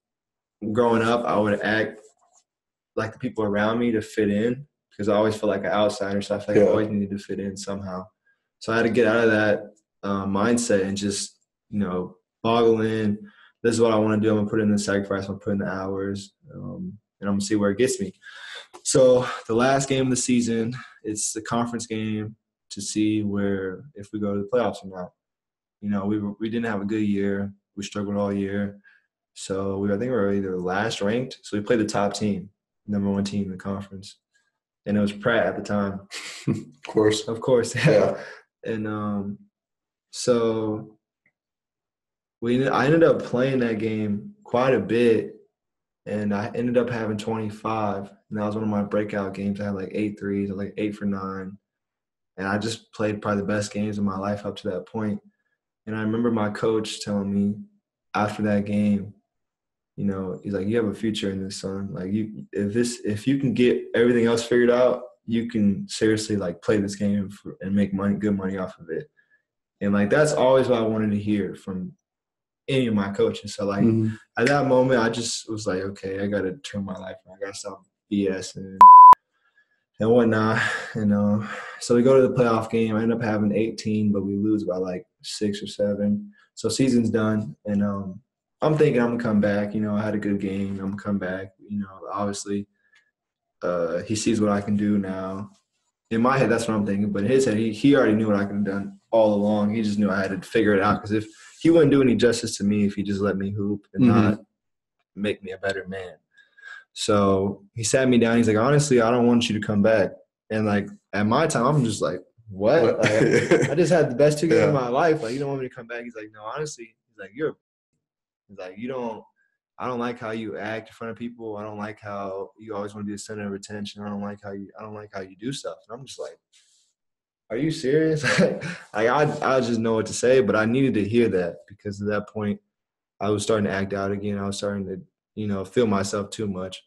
growing up, I would act like the people around me to fit in because I always felt like an outsider. So I felt like I always needed to fit in somehow. So I had to get out of that mindset and just, boggle in. This is what I want to do. I'm going to put in the sacrifice. I'm going to put in the hours, and I'm going to see where it gets me. So the last game of the season, it's the conference game to see where if we go to the playoffs or not. We didn't have a good year. We struggled all year. So I think we were either last ranked. So we played the top team, number 1 team in the conference. And it was Pratt at the time. Of course. Yeah. And so I ended up playing that game quite a bit. And I ended up having 25. And that was one of my breakout games. I had like 8 threes, like 8 for 9. And I just played probably the best games of my life up to that point. And I remember my coach telling me after that game, he's like, you have a future in this, son. Like if you can get everything else figured out, you can seriously like play this game and make good money off of it. And like, that's always what I wanted to hear from any of my coaches. So like at that moment, I just was like, okay, I got to turn my life around. I got to stop BS and whatnot. And so we go to the playoff game. I end up having 18, but we lose by like 6 or 7. So season's done. And I'm thinking I'm going to come back. I had a good game. I'm going to come back. Obviously, he sees what I can do now. In my head, that's what I'm thinking. But in his head, he already knew what I could have done all along. He just knew I had to figure it out. Because if he wouldn't do any justice to me if he just let me hoop and not make me a better man. So he sat me down. He's like, honestly, I don't want you to come back. And, like, at my time, I'm just like, what? Like, I just had the best 2 games of my life. Like, you don't want me to come back? He's like, no, honestly. He's like, he's like, I don't like how you act in front of people. I don't like how you always want to be the center of attention. I don't like how you do stuff. And I'm just like, are you serious? Like, I just know what to say, but I needed to hear that because at that point I was starting to act out again. I was starting to, feel myself too much.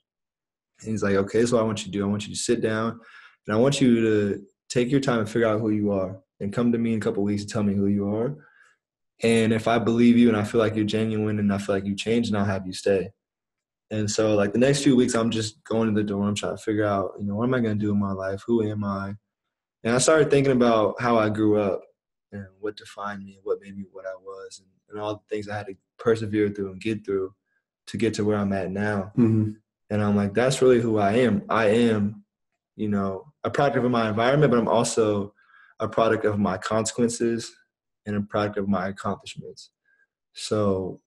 And he's like, okay, this is what I want you to do. I want you to sit down and I want you to take your time and figure out who you are and come to me in a couple of weeks and tell me who you are. And if I believe you and I feel like you're genuine and I feel like you changed, then I'll have you stay. And so, like, the next few weeks, I'm just going to the dorm trying to figure out, what am I going to do in my life? Who am I? And I started thinking about how I grew up and what defined me and what made me what I was and all the things I had to persevere through and get through to get to where I'm at now. And I'm like, that's really who I am. I am, a product of my environment, but I'm also a product of my consequences and a product of my accomplishments. So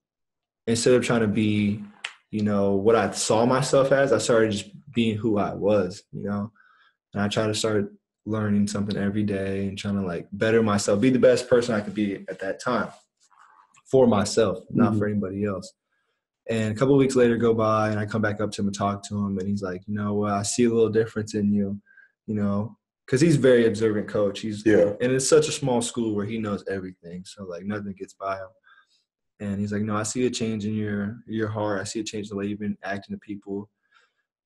instead of trying to be, what I saw myself as, I started just being who I was, and I try to start learning something every day and trying to like better myself, be the best person I could be at that time for myself, not for anybody else. And a couple of weeks later go by and I come back up to him and talk to him and he's like, I see a little difference in you, because he's a very observant coach. And it's such a small school where he knows everything. So like nothing gets by him. And he's like, no, I see a change in your heart. I see a change in the way you've been acting to people.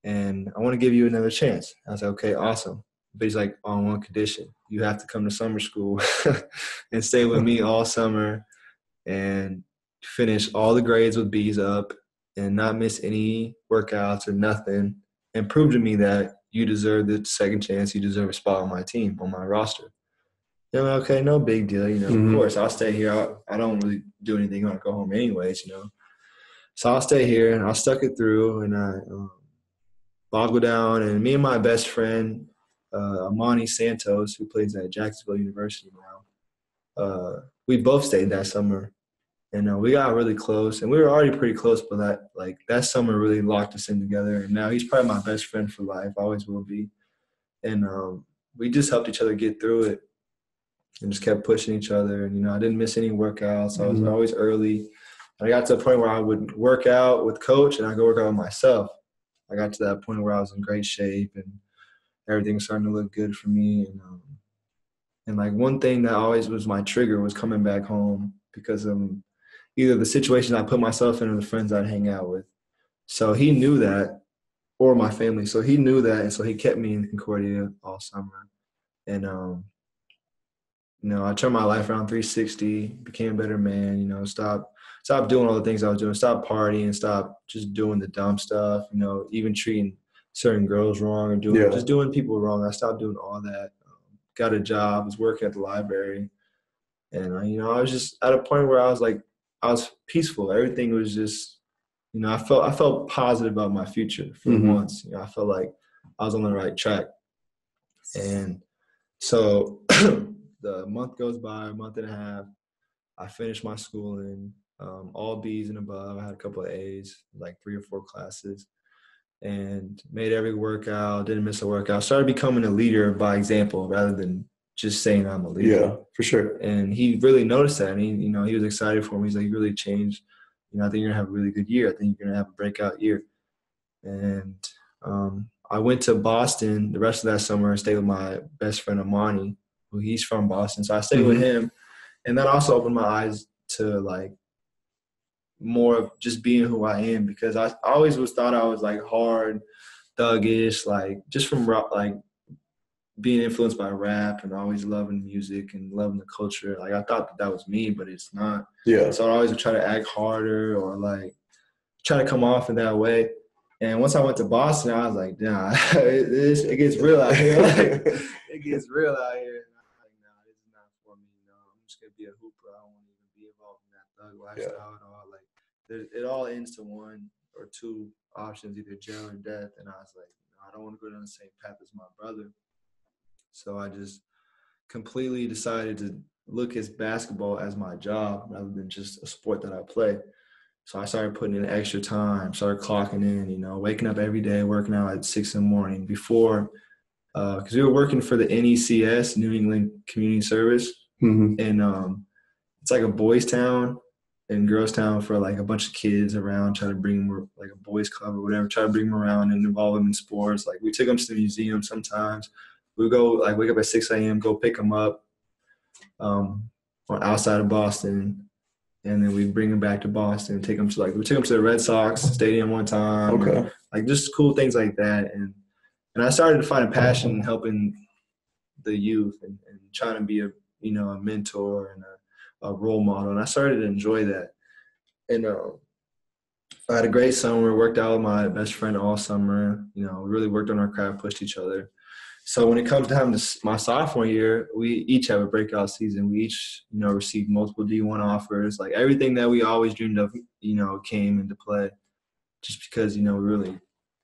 And I want to give you another chance. I was like, okay, awesome. But he's like, on one condition. You have to come to summer school and stay with me all summer and finish all the grades with B's up and not miss any workouts or nothing and prove to me that you deserve the second chance. You deserve a spot on my team, on my roster. And I'm like, okay, no big deal. Of course, I'll stay here. I don't really do anything. I'm going to go home anyways, So I'll stay here, and I stuck it through, and I boggled down. And me and my best friend, Amani Santos, who plays at Jacksonville University now, we both stayed that summer. And we got really close. And we were already pretty close, but that summer really locked us in together. And now he's probably my best friend for life. Always will be. And we just helped each other get through it and just kept pushing each other. And, you know, I didn't miss any workouts. I was always early. And I got to a point where I would work out with coach and I go work out with myself. I got to that point where I was in great shape and everything was starting to look good for me. And like one thing that always was my trigger was coming back home because of either the situation I put myself in or the friends I'd hang out with. So he knew that, or my family. So he knew that, and so he kept me in Concordia all summer. And you know, I turned my life around 360, became a better man. You know, stopped doing all the things I was doing, stopped partying, stopped just doing the dumb stuff. You know, even treating certain girls wrong or just doing people wrong. I stopped doing all that. Got a job, was working at the library, and you know, I was just at a point where I was peaceful. Everything was just, you know, I felt positive about my future for once. You know, I felt like I was on the right track. And so the month goes by, a month and a half. I finished my schooling, all B's and above. I had a couple of A's, like 3 or 4 classes, and made every workout, didn't miss a workout. Started becoming a leader by example rather than just saying I'm a leader. Yeah, for sure. And he really noticed that. And he, you know, he was excited for me. He's like, you really changed. You know, I think you're going to have a really good year. I think you're going to have a breakout year. And I went to Boston the rest of that summer and stayed with my best friend, Amani, who he's from Boston. So I stayed with him. And that also opened my eyes to, like, more of just being who I am, because I always thought I was, like, hard, thuggish, like, just from, like, being influenced by rap and always loving music and loving the culture. Like, I thought that was me, but it's not. Yeah. So I always would try to act harder or, like, try to come off in that way. And once I went to Boston, I was like, nah, it gets real out here. Like, it gets real out here. And I'm like, nah, this is not for me. No, I'm just going to be a hooper. I don't want to even be involved in that thug lifestyle at all. Like, it all ends to one or two options, either jail or death. And I was like, no, I don't want to go down the same path as my brother. So I just completely decided to look at basketball as my job rather than just a sport that I play. So I started putting in extra time, started clocking in, you know, waking up every day, working out at 6 in the morning before, because we were working for the NECS, New England Community Service. And it's like a boys' town and girls' town for like a bunch of kids around, try to bring them, like a boys' club or whatever, try to bring them around and involve them in sports. Like, we took them to the museum sometimes. We would go, like, wake up at 6 a.m., go pick them up outside of Boston. And then we bring them back to Boston and take them to, like, we took them to the Red Sox stadium one time. Okay. And, like, just cool things like that. And I started to find a passion in helping the youth and trying to be a mentor and a role model. And I started to enjoy that. And I had a great summer, worked out with my best friend all summer. You know, we really worked on our craft, pushed each other. So when it comes time to my sophomore year, we each have a breakout season. We each, you know, received multiple D1 offers. Like, everything that we always dreamed of, you know, came into play just because, you know, we really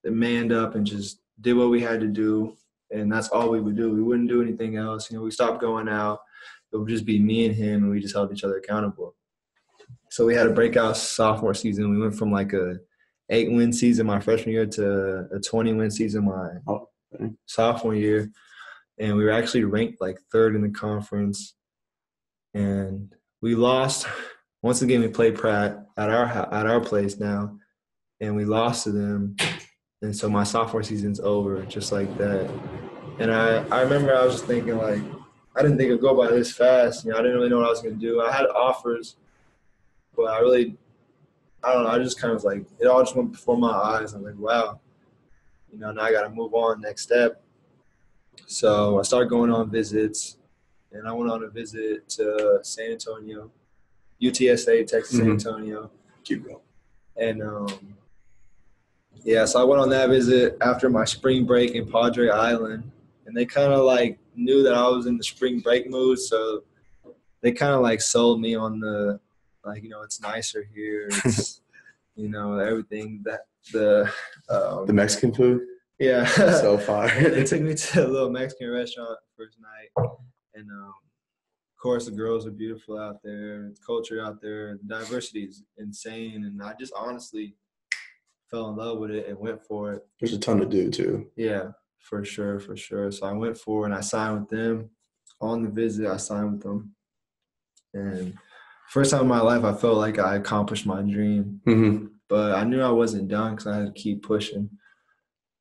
manned up and just did what we had to do. And that's all we would do. We wouldn't do anything else. You know, we stopped going out. It would just be me and him, and we just held each other accountable. So we had a breakout sophomore season. We went from like a 8-win season my freshman year to a 20-win season my sophomore year, and we were actually ranked like 3rd in the conference. And we lost once again. We played Pratt at our place now, and we lost to them. And so my sophomore season's over just like that. And I remember I was just thinking, like, I didn't think it'd go by this fast. You know, I didn't really know what I was going to do. I had offers, but I don't know. I just kind of was like, it all just went before my eyes. I'm like, wow, you know, now I got to move on, next step. So I started going on visits, and I went on a visit to San Antonio, UTSA, Texas San Antonio. Keep going. And, so I went on that visit after my spring break in Padre Island, and they kind of, like, knew that I was in the spring break mood, so they kind of, like, sold me on the, like, you know, it's nicer here. It's, you know, everything that the Mexican food? Yeah. So far. They took me to a little Mexican restaurant first night. And, of course, the girls are beautiful out there. The culture out there. The diversity is insane. And I just honestly fell in love with it and went for it. There's a ton to do, too. Yeah. For sure, for sure. So I went for and I signed with them. On the visit, I signed with them. And first time in my life, I felt like I accomplished my dream. Mm-hmm. But I knew I wasn't done because I had to keep pushing.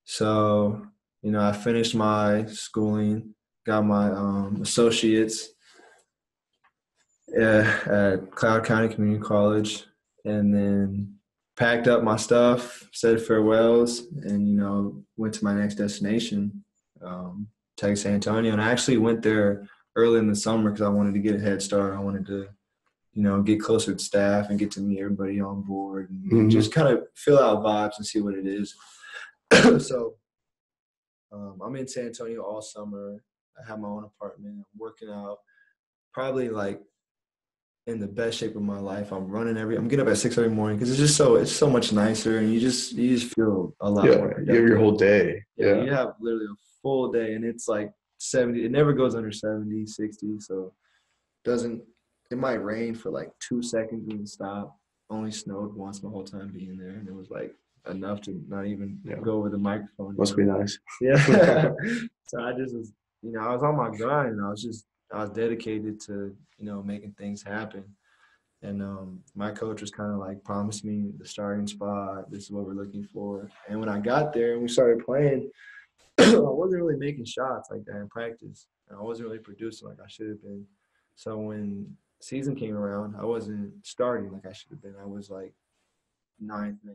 So, I finished my schooling, got my associates at Cloud County Community College, and then packed up my stuff, said farewells, and, went to my next destination, Texas San Antonio. And I actually went there early in the summer because I wanted to get a head start. I wanted to, get closer to staff and get to meet everybody on board and just kind of feel out vibes and see what it is. So I'm in San Antonio all summer. I have my own apartment. I'm working out, probably like in the best shape of my life. I'm getting up at 6 every morning because it's so much nicer, and you just feel a lot more productive. You have your whole day. Yeah, you have literally a full day, and it's like 70. It never goes under 70, 60. So it might rain for like 2 seconds and stop. Only snowed once my whole time being there, and it was like enough to not even go over the microphone. Must be nice. Yeah. So I just was, I was on my grind, and I was dedicated to, making things happen. And my coach was kind of like promised me the starting spot. This is what we're looking for. And when I got there and we started playing, I wasn't really making shots like that in practice. And I wasn't really producing like I should have been. So when season came around, I wasn't starting like I should have been. I was like ninth man.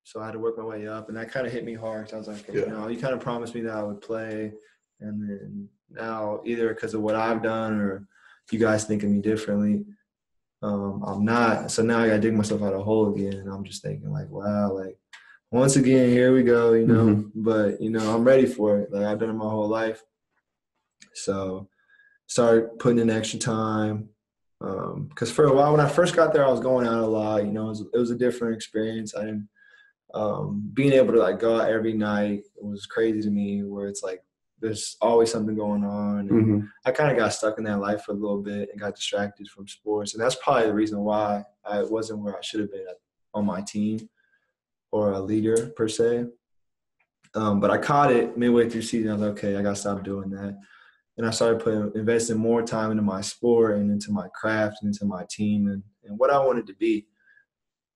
So I had to work my way up, and that kind of hit me hard. So I was like, okay, you kind of promised me that I would play, and then now either because of what I've done or you guys think of me differently, I'm not. So now I got to dig myself out of a hole again, and I'm just thinking like, wow, like once again, here we go, But, I'm ready for it. Like I've done it my whole life. So started putting in extra time. Because for a while when I first got there, I was going out a lot. It was a different experience. I didn't. Being able to like go out every night was crazy to me, where it's like there's always something going on. And I kind of got stuck in that life for a little bit and got distracted from sports. And that's probably the reason why I wasn't where I should have been on my team or a leader per se. But I caught it midway through season. I was like, okay, I got to stop doing that. And I started investing more time into my sport and into my craft and into my team and what I wanted to be.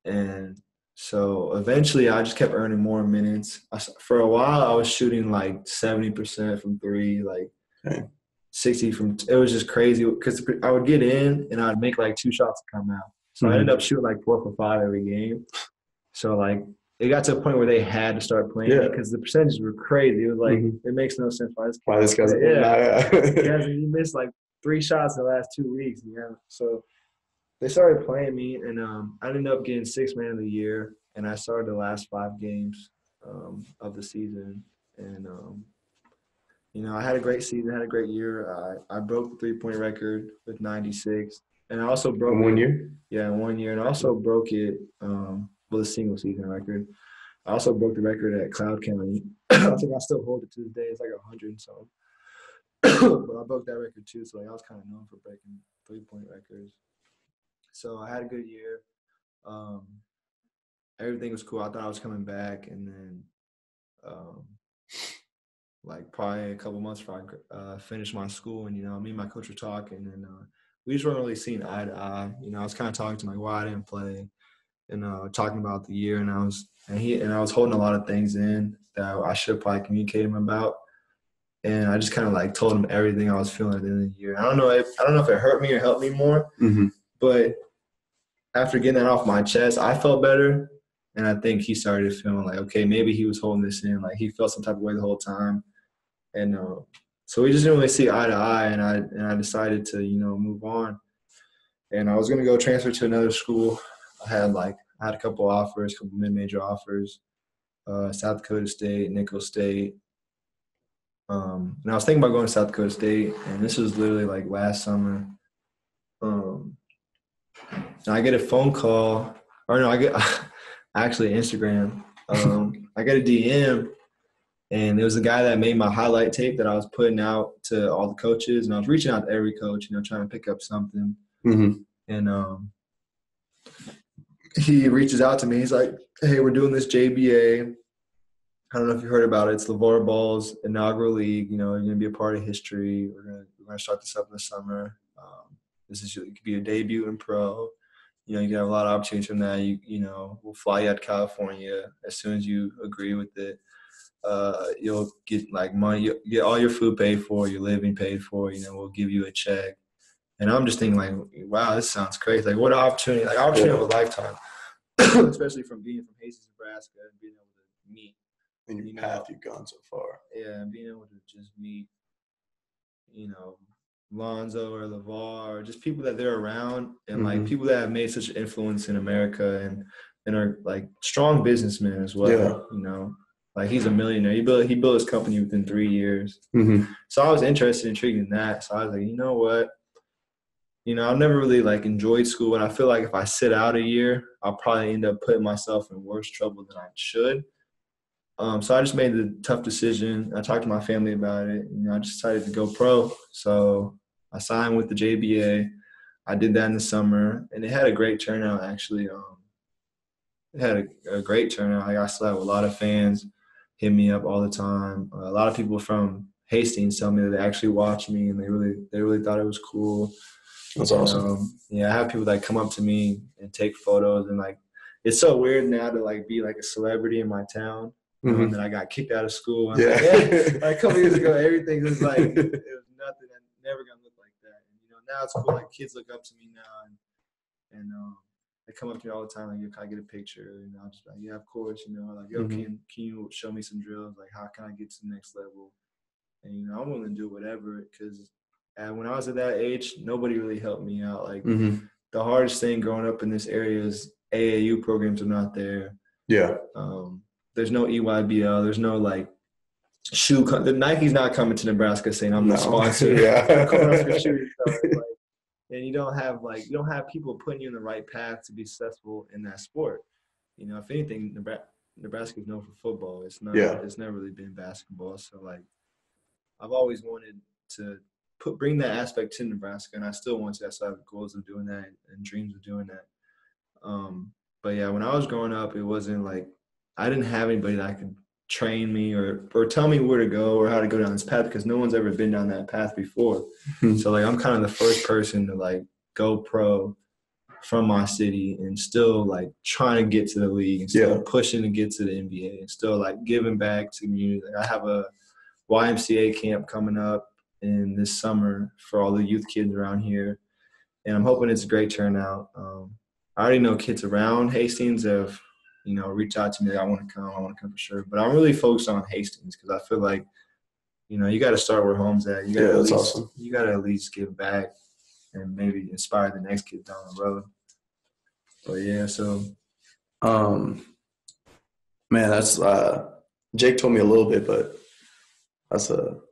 And so eventually I just kept earning more minutes. For a while I was shooting like 70% from three, like 60 from – it was just crazy because I would get in and I'd make like 2 shots to come out. So I ended up shooting like 4 for 5 every game. So like it got to a point where they had to start playing because the percentages were crazy. It was like it makes no sense why this guy's he missed like 3 shots in the last 2 weeks. So they started playing me, and I ended up getting 6th man of the year, and I started the last 5 games of the season. And, I had a great season, had a great year. I broke the 3-point record with 96. And I also broke in 1 year? Yeah, in 1 year. And I also broke it with a single season record. I also broke the record at Cloud County. I think I still hold it to this day. It's like 100 and so. But I broke that record too, so I was kind of known for breaking 3-point records. So I had a good year. Everything was cool. I thought I was coming back, and then like probably a couple months before I finished my school, and me and my coach were talking, and we just weren't really seeing eye to eye. I was kind of talking to him like why I didn't play, and talking about the year, and I was holding a lot of things in that I should probably communicate him about. And I just kind of like told him everything I was feeling at the end of the year. I don't know if it hurt me or helped me more, but after getting that off my chest, I felt better. And I think he started feeling like, okay, maybe he was holding this in. Like he felt some type of way the whole time. And so we just didn't really see eye to eye. And I decided to, move on. And I was going to go transfer to another school. I had a couple offers, a couple mid-major offers, South Dakota State, Nicholls State. And I was thinking about going to South Dakota State. And this was literally like last summer. And I get a phone call, or no, I get actually Instagram. I get a DM, and it was a guy that made my highlight tape that I was putting out to all the coaches, and I was reaching out to every coach, trying to pick up something. And he reaches out to me. He's like, "Hey, we're doing this JBA. I don't know if you heard about it. It's LeVar Ball's inaugural league. You know, you're gonna be a part of history. We're gonna start this up in the summer. It could be your debut in pro. You know, you can have a lot of opportunities from that. You know, we'll fly you out to California as soon as you agree with it. You'll get like money, you get all your food paid for, your living paid for. You know, we'll give you a check. And I'm just thinking like, wow, this sounds crazy. Like what an opportunity, like opportunity of a lifetime, especially from being from Hastings, Nebraska, and being able to meet. In your path you've gone so far. Yeah, and being able to just meet, you know, Lonzo or LeVar, or just people that they're around, and like people that have made such an influence in America and are like strong businessmen as well. Yeah. You know, like he's a millionaire. He built his company within 3 years. Mm-hmm. So I was interested, intrigued in that. So I was like, you know what? You know, I've never really like enjoyed school, and I feel like if I sit out a year, I'll probably end up putting myself in worse trouble than I should. So I just made the tough decision. I talked to my family about it. You know, I just decided to go pro. So I signed with the JBA. I did that in the summer, and it had a great turnout, actually. It had a great turnout. I still have a lot of fans hit me up all the time. A lot of people from Hastings tell me that they actually watch me, and they really thought it was cool. That's awesome. Yeah, I have people that come up to me and take photos, and like it's so weird now to like be like a celebrity in my town. Knowing that I got kicked out of school. And like a couple years ago, everything was like, it was nothing. And never gonna look like that. And, you know, now it's cool. Like kids look up to me now, and they come up to me all the time. Like, can I get a picture? And I'll just be like, yeah, of course. You know, like, yo, can you show me some drills? Like, how can I get to the next level? And you know, I'm willing to do whatever, because when I was at that age, nobody really helped me out. Like, the hardest thing growing up in this area is AAU programs are not there. Yeah. There's no EYBL. There's no like shoe. The Nike's not coming to Nebraska saying I'm the sponsor. Coming up for shoes. So like, and you don't have people putting you in the right path to be successful in that sport. You know, if anything, Nebraska's known for football. It's not. Yeah. It's never really been basketball. So like, I've always wanted to bring that aspect to Nebraska, and I still want to. I still have goals of doing that and dreams of doing that. But yeah, when I was growing up, it wasn't like I didn't have anybody that could train me or tell me where to go or how to go down this path, because no one's ever been down that path before. So like I'm kind of the first person to like go pro from my city and still like trying to get to the league and still pushing to get to the NBA and still like giving back to the community. Like I have a YMCA camp coming up in this summer for all the youth kids around here, and I'm hoping it's a great turnout. I already know kids around Hastings have, you know, reached out to me. Like, I want to come for sure. But I'm really focused on Hastings because I feel like, you know, you got to start where home's at. You got awesome. You got to at least give back and maybe inspire the next kid down the road. But yeah, so. Man, that's Jake told me a little bit, but that's a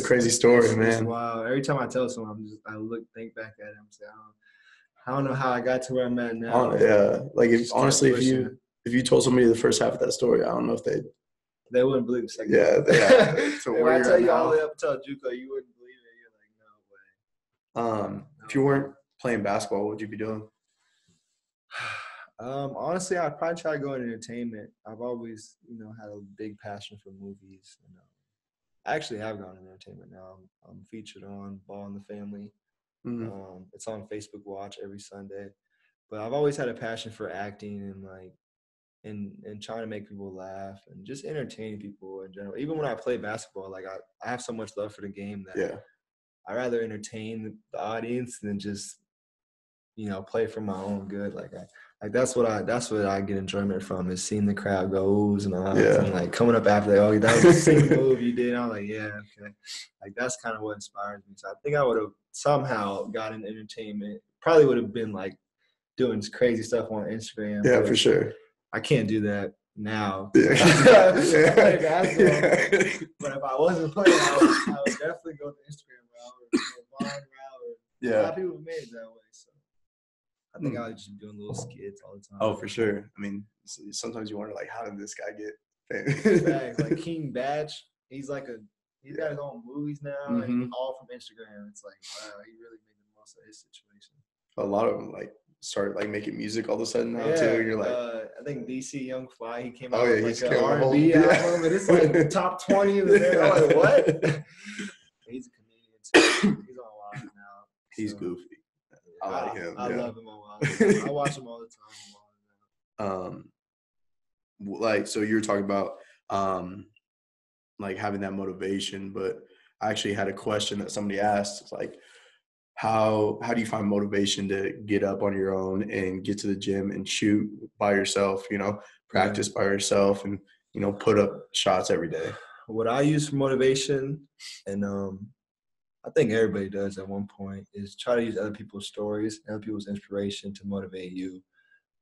crazy story, man. Wow. Every time I tell someone, think back at it and say, I don't know how I got to where I'm at now. Like if you told somebody the first half of that story, I don't know if they wouldn't believe the second. Yeah. So if I tell you all the way up until JUCO, you wouldn't believe it. You're like, no way. If you weren't playing basketball, what would you be doing? Honestly, I'd probably try to go into entertainment. I've always, you know, had a big passion for movies. And, I actually have gone into entertainment now. I'm featured on Ball in the Family. It's on Facebook Watch every Sunday. But I've always had a passion for acting and like and trying to make people laugh and just entertain people in general. Even when I play basketball, like I have so much love for the game that I rather entertain the audience than just, you know, play for my own good. That's what I get enjoyment from, is seeing the crowd go oohs and ahs and like coming up after, like, oh, that was the same move you did. I'm like, yeah, okay. Like that's kind of what inspires me. So I think I would have somehow gotten entertainment. Probably would have been like doing crazy stuff on Instagram. Yeah, for sure. I can't do that now. Yeah. I play basketball, but if I wasn't playing, I would definitely go the Instagram route or Vine route. A lot of people have made it that way. So I think I was just doing little skits all the time. Oh, for sure. I mean, sometimes you wonder, like, how did this guy get famous? Like King Batch, he's got his own movies now, and all from Instagram. It's like, wow, he really made the most of his situation. A lot of them, like, start like making music all of a sudden now Yeah, too? And you're like, I think DC Young Fly, he came oh out yeah, with he's like an came R&B home. album, and it's like top 20 in there. I'm like, what? He's a comedian too. He's on Wild now. He's So, goofy. Yeah, I like him. I yeah. love him on Wild. I watch him all the time on Wild now. Like, so you were talking about like having that motivation, but I actually had a question that somebody asked. It's like, how do you find motivation to get up on your own and get to the gym and shoot by yourself, practice by yourself and, put up shots every day? What I use for motivation, and I think everybody does at one point, is try to use other people's stories, other people's inspiration to motivate you.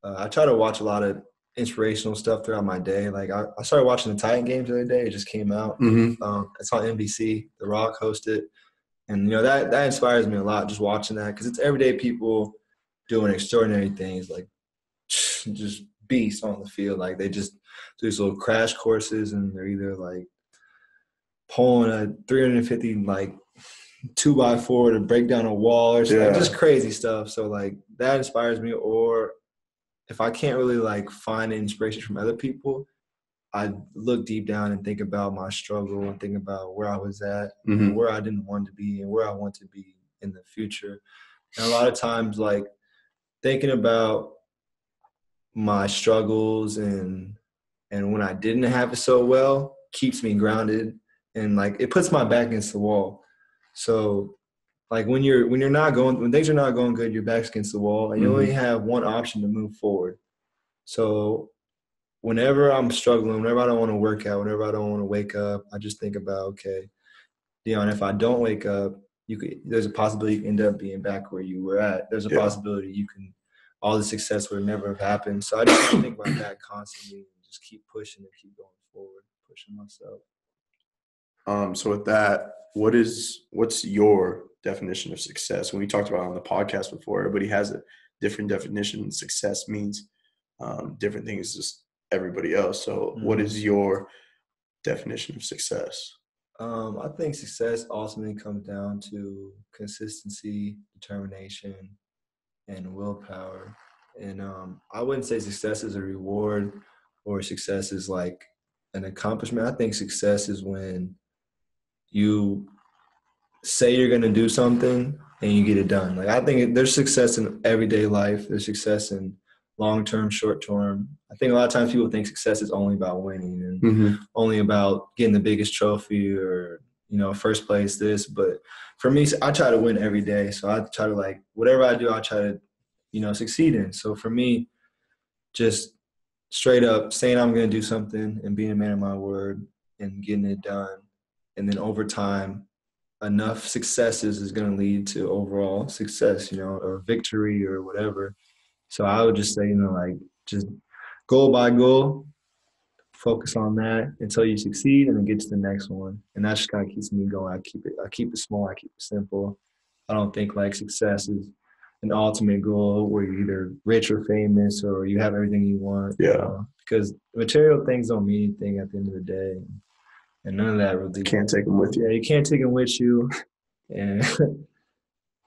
I try to watch a lot of inspirational stuff throughout my day. Like I started watching the Titan games the other day. It just came out. It's on NBC. The Rock hosted. And, that inspires me a lot, just watching that, because it's everyday people doing extraordinary things, like just beasts on the field. Like they just do these little crash courses, and they're either like pulling a 350 like 2x4 to break down a wall or something, just crazy stuff. So like that inspires me. Or if I can't really like find inspiration from other people, I look deep down and think about my struggle and think about where I was at, and where I didn't want to be, and where I want to be in the future. And a lot of times, like thinking about my struggles and when I didn't have it so well keeps me grounded, and like it puts my back against the wall. So like when things are not going good, your back's against the wall, and you only have one option to move forward. So whenever I'm struggling, whenever I don't want to work out, whenever I don't want to wake up, I just think about, okay, Deon, if I don't wake up, there's a possibility you can end up being back where you were at. There's a possibility all the success would never have happened. So I just think about that constantly and just keep pushing and keep going forward, pushing myself. So with that, what's your definition of success? When we talked about it on the podcast before, everybody has a different definition. Success means different things to everybody else. So what is your definition of success? I think success ultimately comes down to consistency, determination, and willpower. And I wouldn't say success is a reward or success is like an accomplishment. I think success is when you say you're going to do something and you get it done. Like I think there's success in everyday life. There's success in long-term, short-term. I think a lot of times people think success is only about winning and only about getting the biggest trophy or, first place this. But for me, I try to win every day. So I try to like, whatever I do, I try to, succeed in. So for me, just straight up saying I'm going to do something and being a man of my word and getting it done. And then over time, enough successes is going to lead to overall success, or victory or whatever. So I would just say, like just goal by goal, focus on that until you succeed and then get to the next one. And that just kind of keeps me going. I keep it small. I keep it simple. I don't think like success is an ultimate goal where you're either rich or famous or you have everything you want. Because material things don't mean anything at the end of the day. And none of that really. Can't take them with you. Yeah, you can't take them with you. And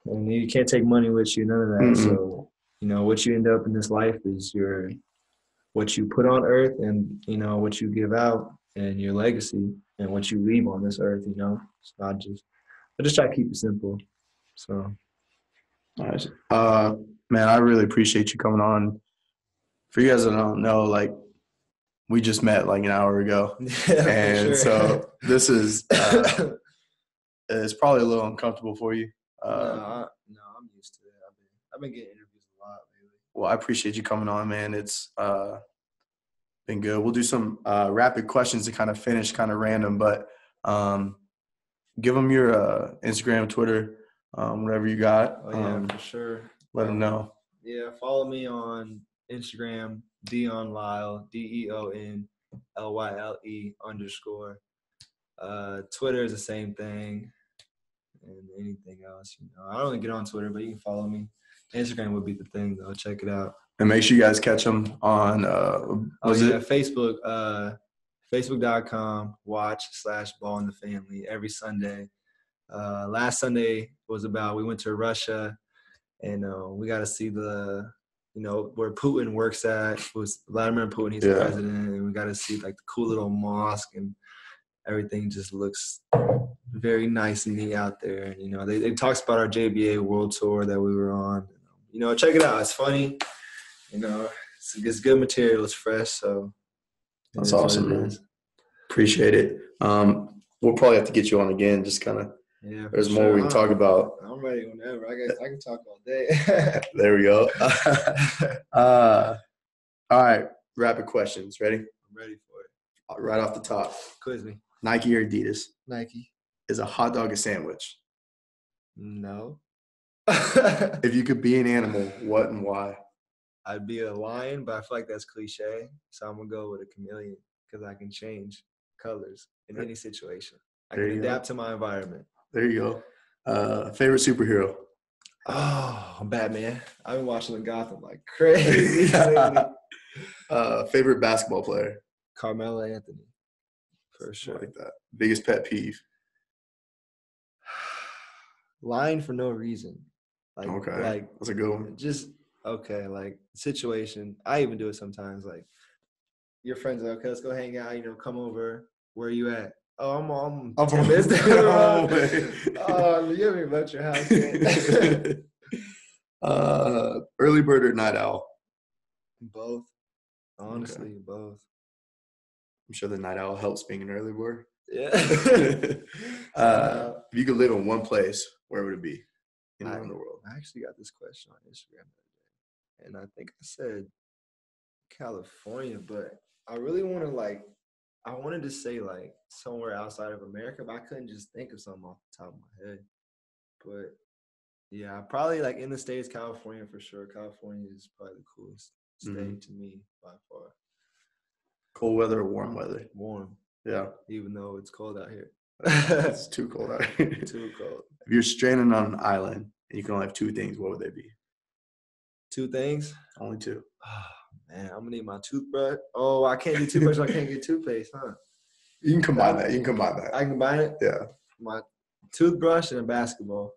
you can't take money with you, none of that. So, what you end up in this life is what you put on earth and, what you give out and your legacy and what you leave on this earth, It's not I just try to keep it simple. So. Nice. Man, I really appreciate you coming on. For you guys that don't know, like, we just met like an hour ago. Yeah, and for sure. So this is it's probably a little uncomfortable for you. No, I'm used to it. I've been getting interviews a lot lately. Well, I appreciate you coming on, man. It's been good. We'll do some rapid questions to kind of finish, kind of random, but give them your Instagram, Twitter, whatever you got. Oh, yeah, for sure. Let them know. Yeah, follow me on Instagram, Deon Lyle, DeonLyle_. Twitter is the same thing. And anything else, I don't really get on Twitter, but you can follow me. Instagram would be the thing, though. Check it out. And make sure you guys catch them on Facebook, facebook.com, watch/Ball in the Family every Sunday. Last Sunday was we went to Russia, and we got to see the where Putin works at, was Vladimir Putin, he's the president, and we got to see like the cool little mosque, and everything just looks very nice and neat out there. And, they talks about our JBA world tour that we were on. Check it out. It's funny. It's good material. It's fresh. So that's awesome, man. Appreciate it. We'll probably have to get you on again. Just kind of, there's more we can talk about. I'm ready whenever. I can talk all day. There we go. All right. Rapid questions. Ready? I'm ready for it. Right off the top. Quiz me. Nike or Adidas? Nike. Is a hot dog a sandwich? No. If you could be an animal, what and why? I'd be a lion, but I feel like that's cliche. So I'm going to go with a chameleon because I can change colors in any situation. I can adapt to my environment. There you go. Favorite superhero? Oh, Batman. I've been watching the Gotham like crazy. Favorite basketball player? Carmelo Anthony. For sure. Like that. Biggest pet peeve? Lying for no reason. Like that's a good one. Just like situation. I even do it sometimes. Like your friends are okay, let's go hang out. Come over. Where are you at? Oh, I'm 10 minutes down the road. Oh, you haven't even left your house yet. Early bird or night owl? Both. Honestly, both. I'm sure the night owl helps being an early bird. Yeah. If you could live in one place, where would it be in the world? I actually got this question on Instagram the other day, and I think I said California, but I really want to I wanted to say somewhere outside of America, but I couldn't just think of something off the top of my head. But yeah, probably in the States, California for sure. California is probably the coolest state to me by far. Cold weather or warm weather? Warm. Yeah. Even though it's cold out here. It's too cold out here. Too cold. If you're stranded on an island and you can only have two things, what would they be? Two things? Only two. Oh, man, I'm going to need my toothbrush. Oh, I can't do toothbrush. I can't get toothpaste, huh? You can combine that. I can combine it? Yeah. My toothbrush and a basketball.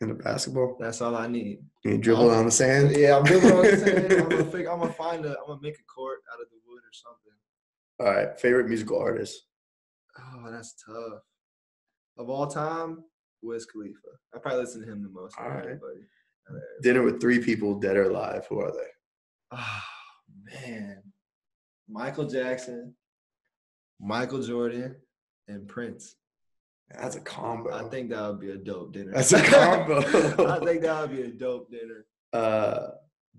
And a basketball? That's all I need. You dribble on the sand? Yeah, I'm dribbling on the sand. I'm going to make a court out of the wood or something. All right. Favorite musical artist? Oh, that's tough. Of all time, Wiz Khalifa. I probably listen to him the most. All right. Everybody. Dinner with three people, dead or alive. Who are they? Oh, man. Michael Jackson, Michael Jordan, and Prince. That's a combo. I think that would be a dope dinner. That's a combo. I think that would be a dope dinner.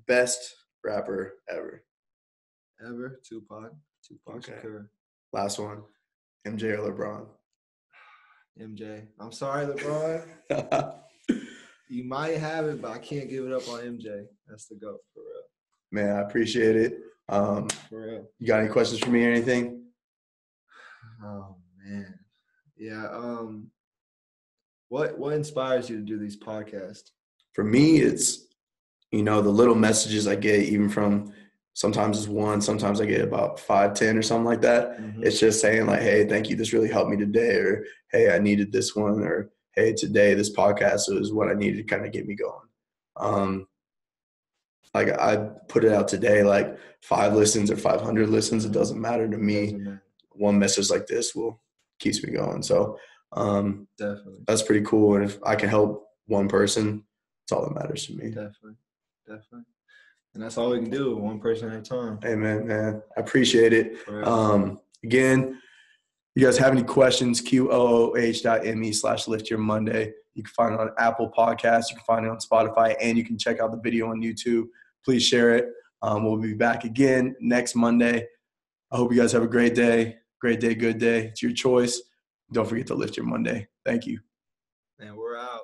Best rapper ever? Ever? Tupac. Tupac Shakur. Last one. MJ or LeBron? MJ. I'm sorry, LeBron. You might have it, but I can't give it up on MJ. That's the GOAT, for real. Man, I appreciate it. For real. You got any questions for me or anything? Oh, man. Yeah. What inspires you to do these podcasts? For me, it's, the little messages I get, even from sometimes it's one, sometimes I get about 5, 10 or something like that. Mm-hmm. It's just saying hey, thank you. This really helped me today. Or, hey, I needed this one. Or, hey, today this podcast was what I needed to kind of get me going. I put it out today, 5 listens or 500 listens. It doesn't matter to me. One message like this keeps me going. So definitely, that's pretty cool. And if I can help one person, it's all that matters to me. Definitely. And that's all we can do, one person at a time. Amen, man. I appreciate it. Again, you guys have any questions, QOOH.me/liftyourmonday. You can find it on Apple Podcasts. You can find it on Spotify, and you can check out the video on YouTube. Please share it. We'll be back again next Monday. I hope you guys have a great day. Great day, good day. It's your choice. Don't forget to lift your Monday. Thank you. And we're out.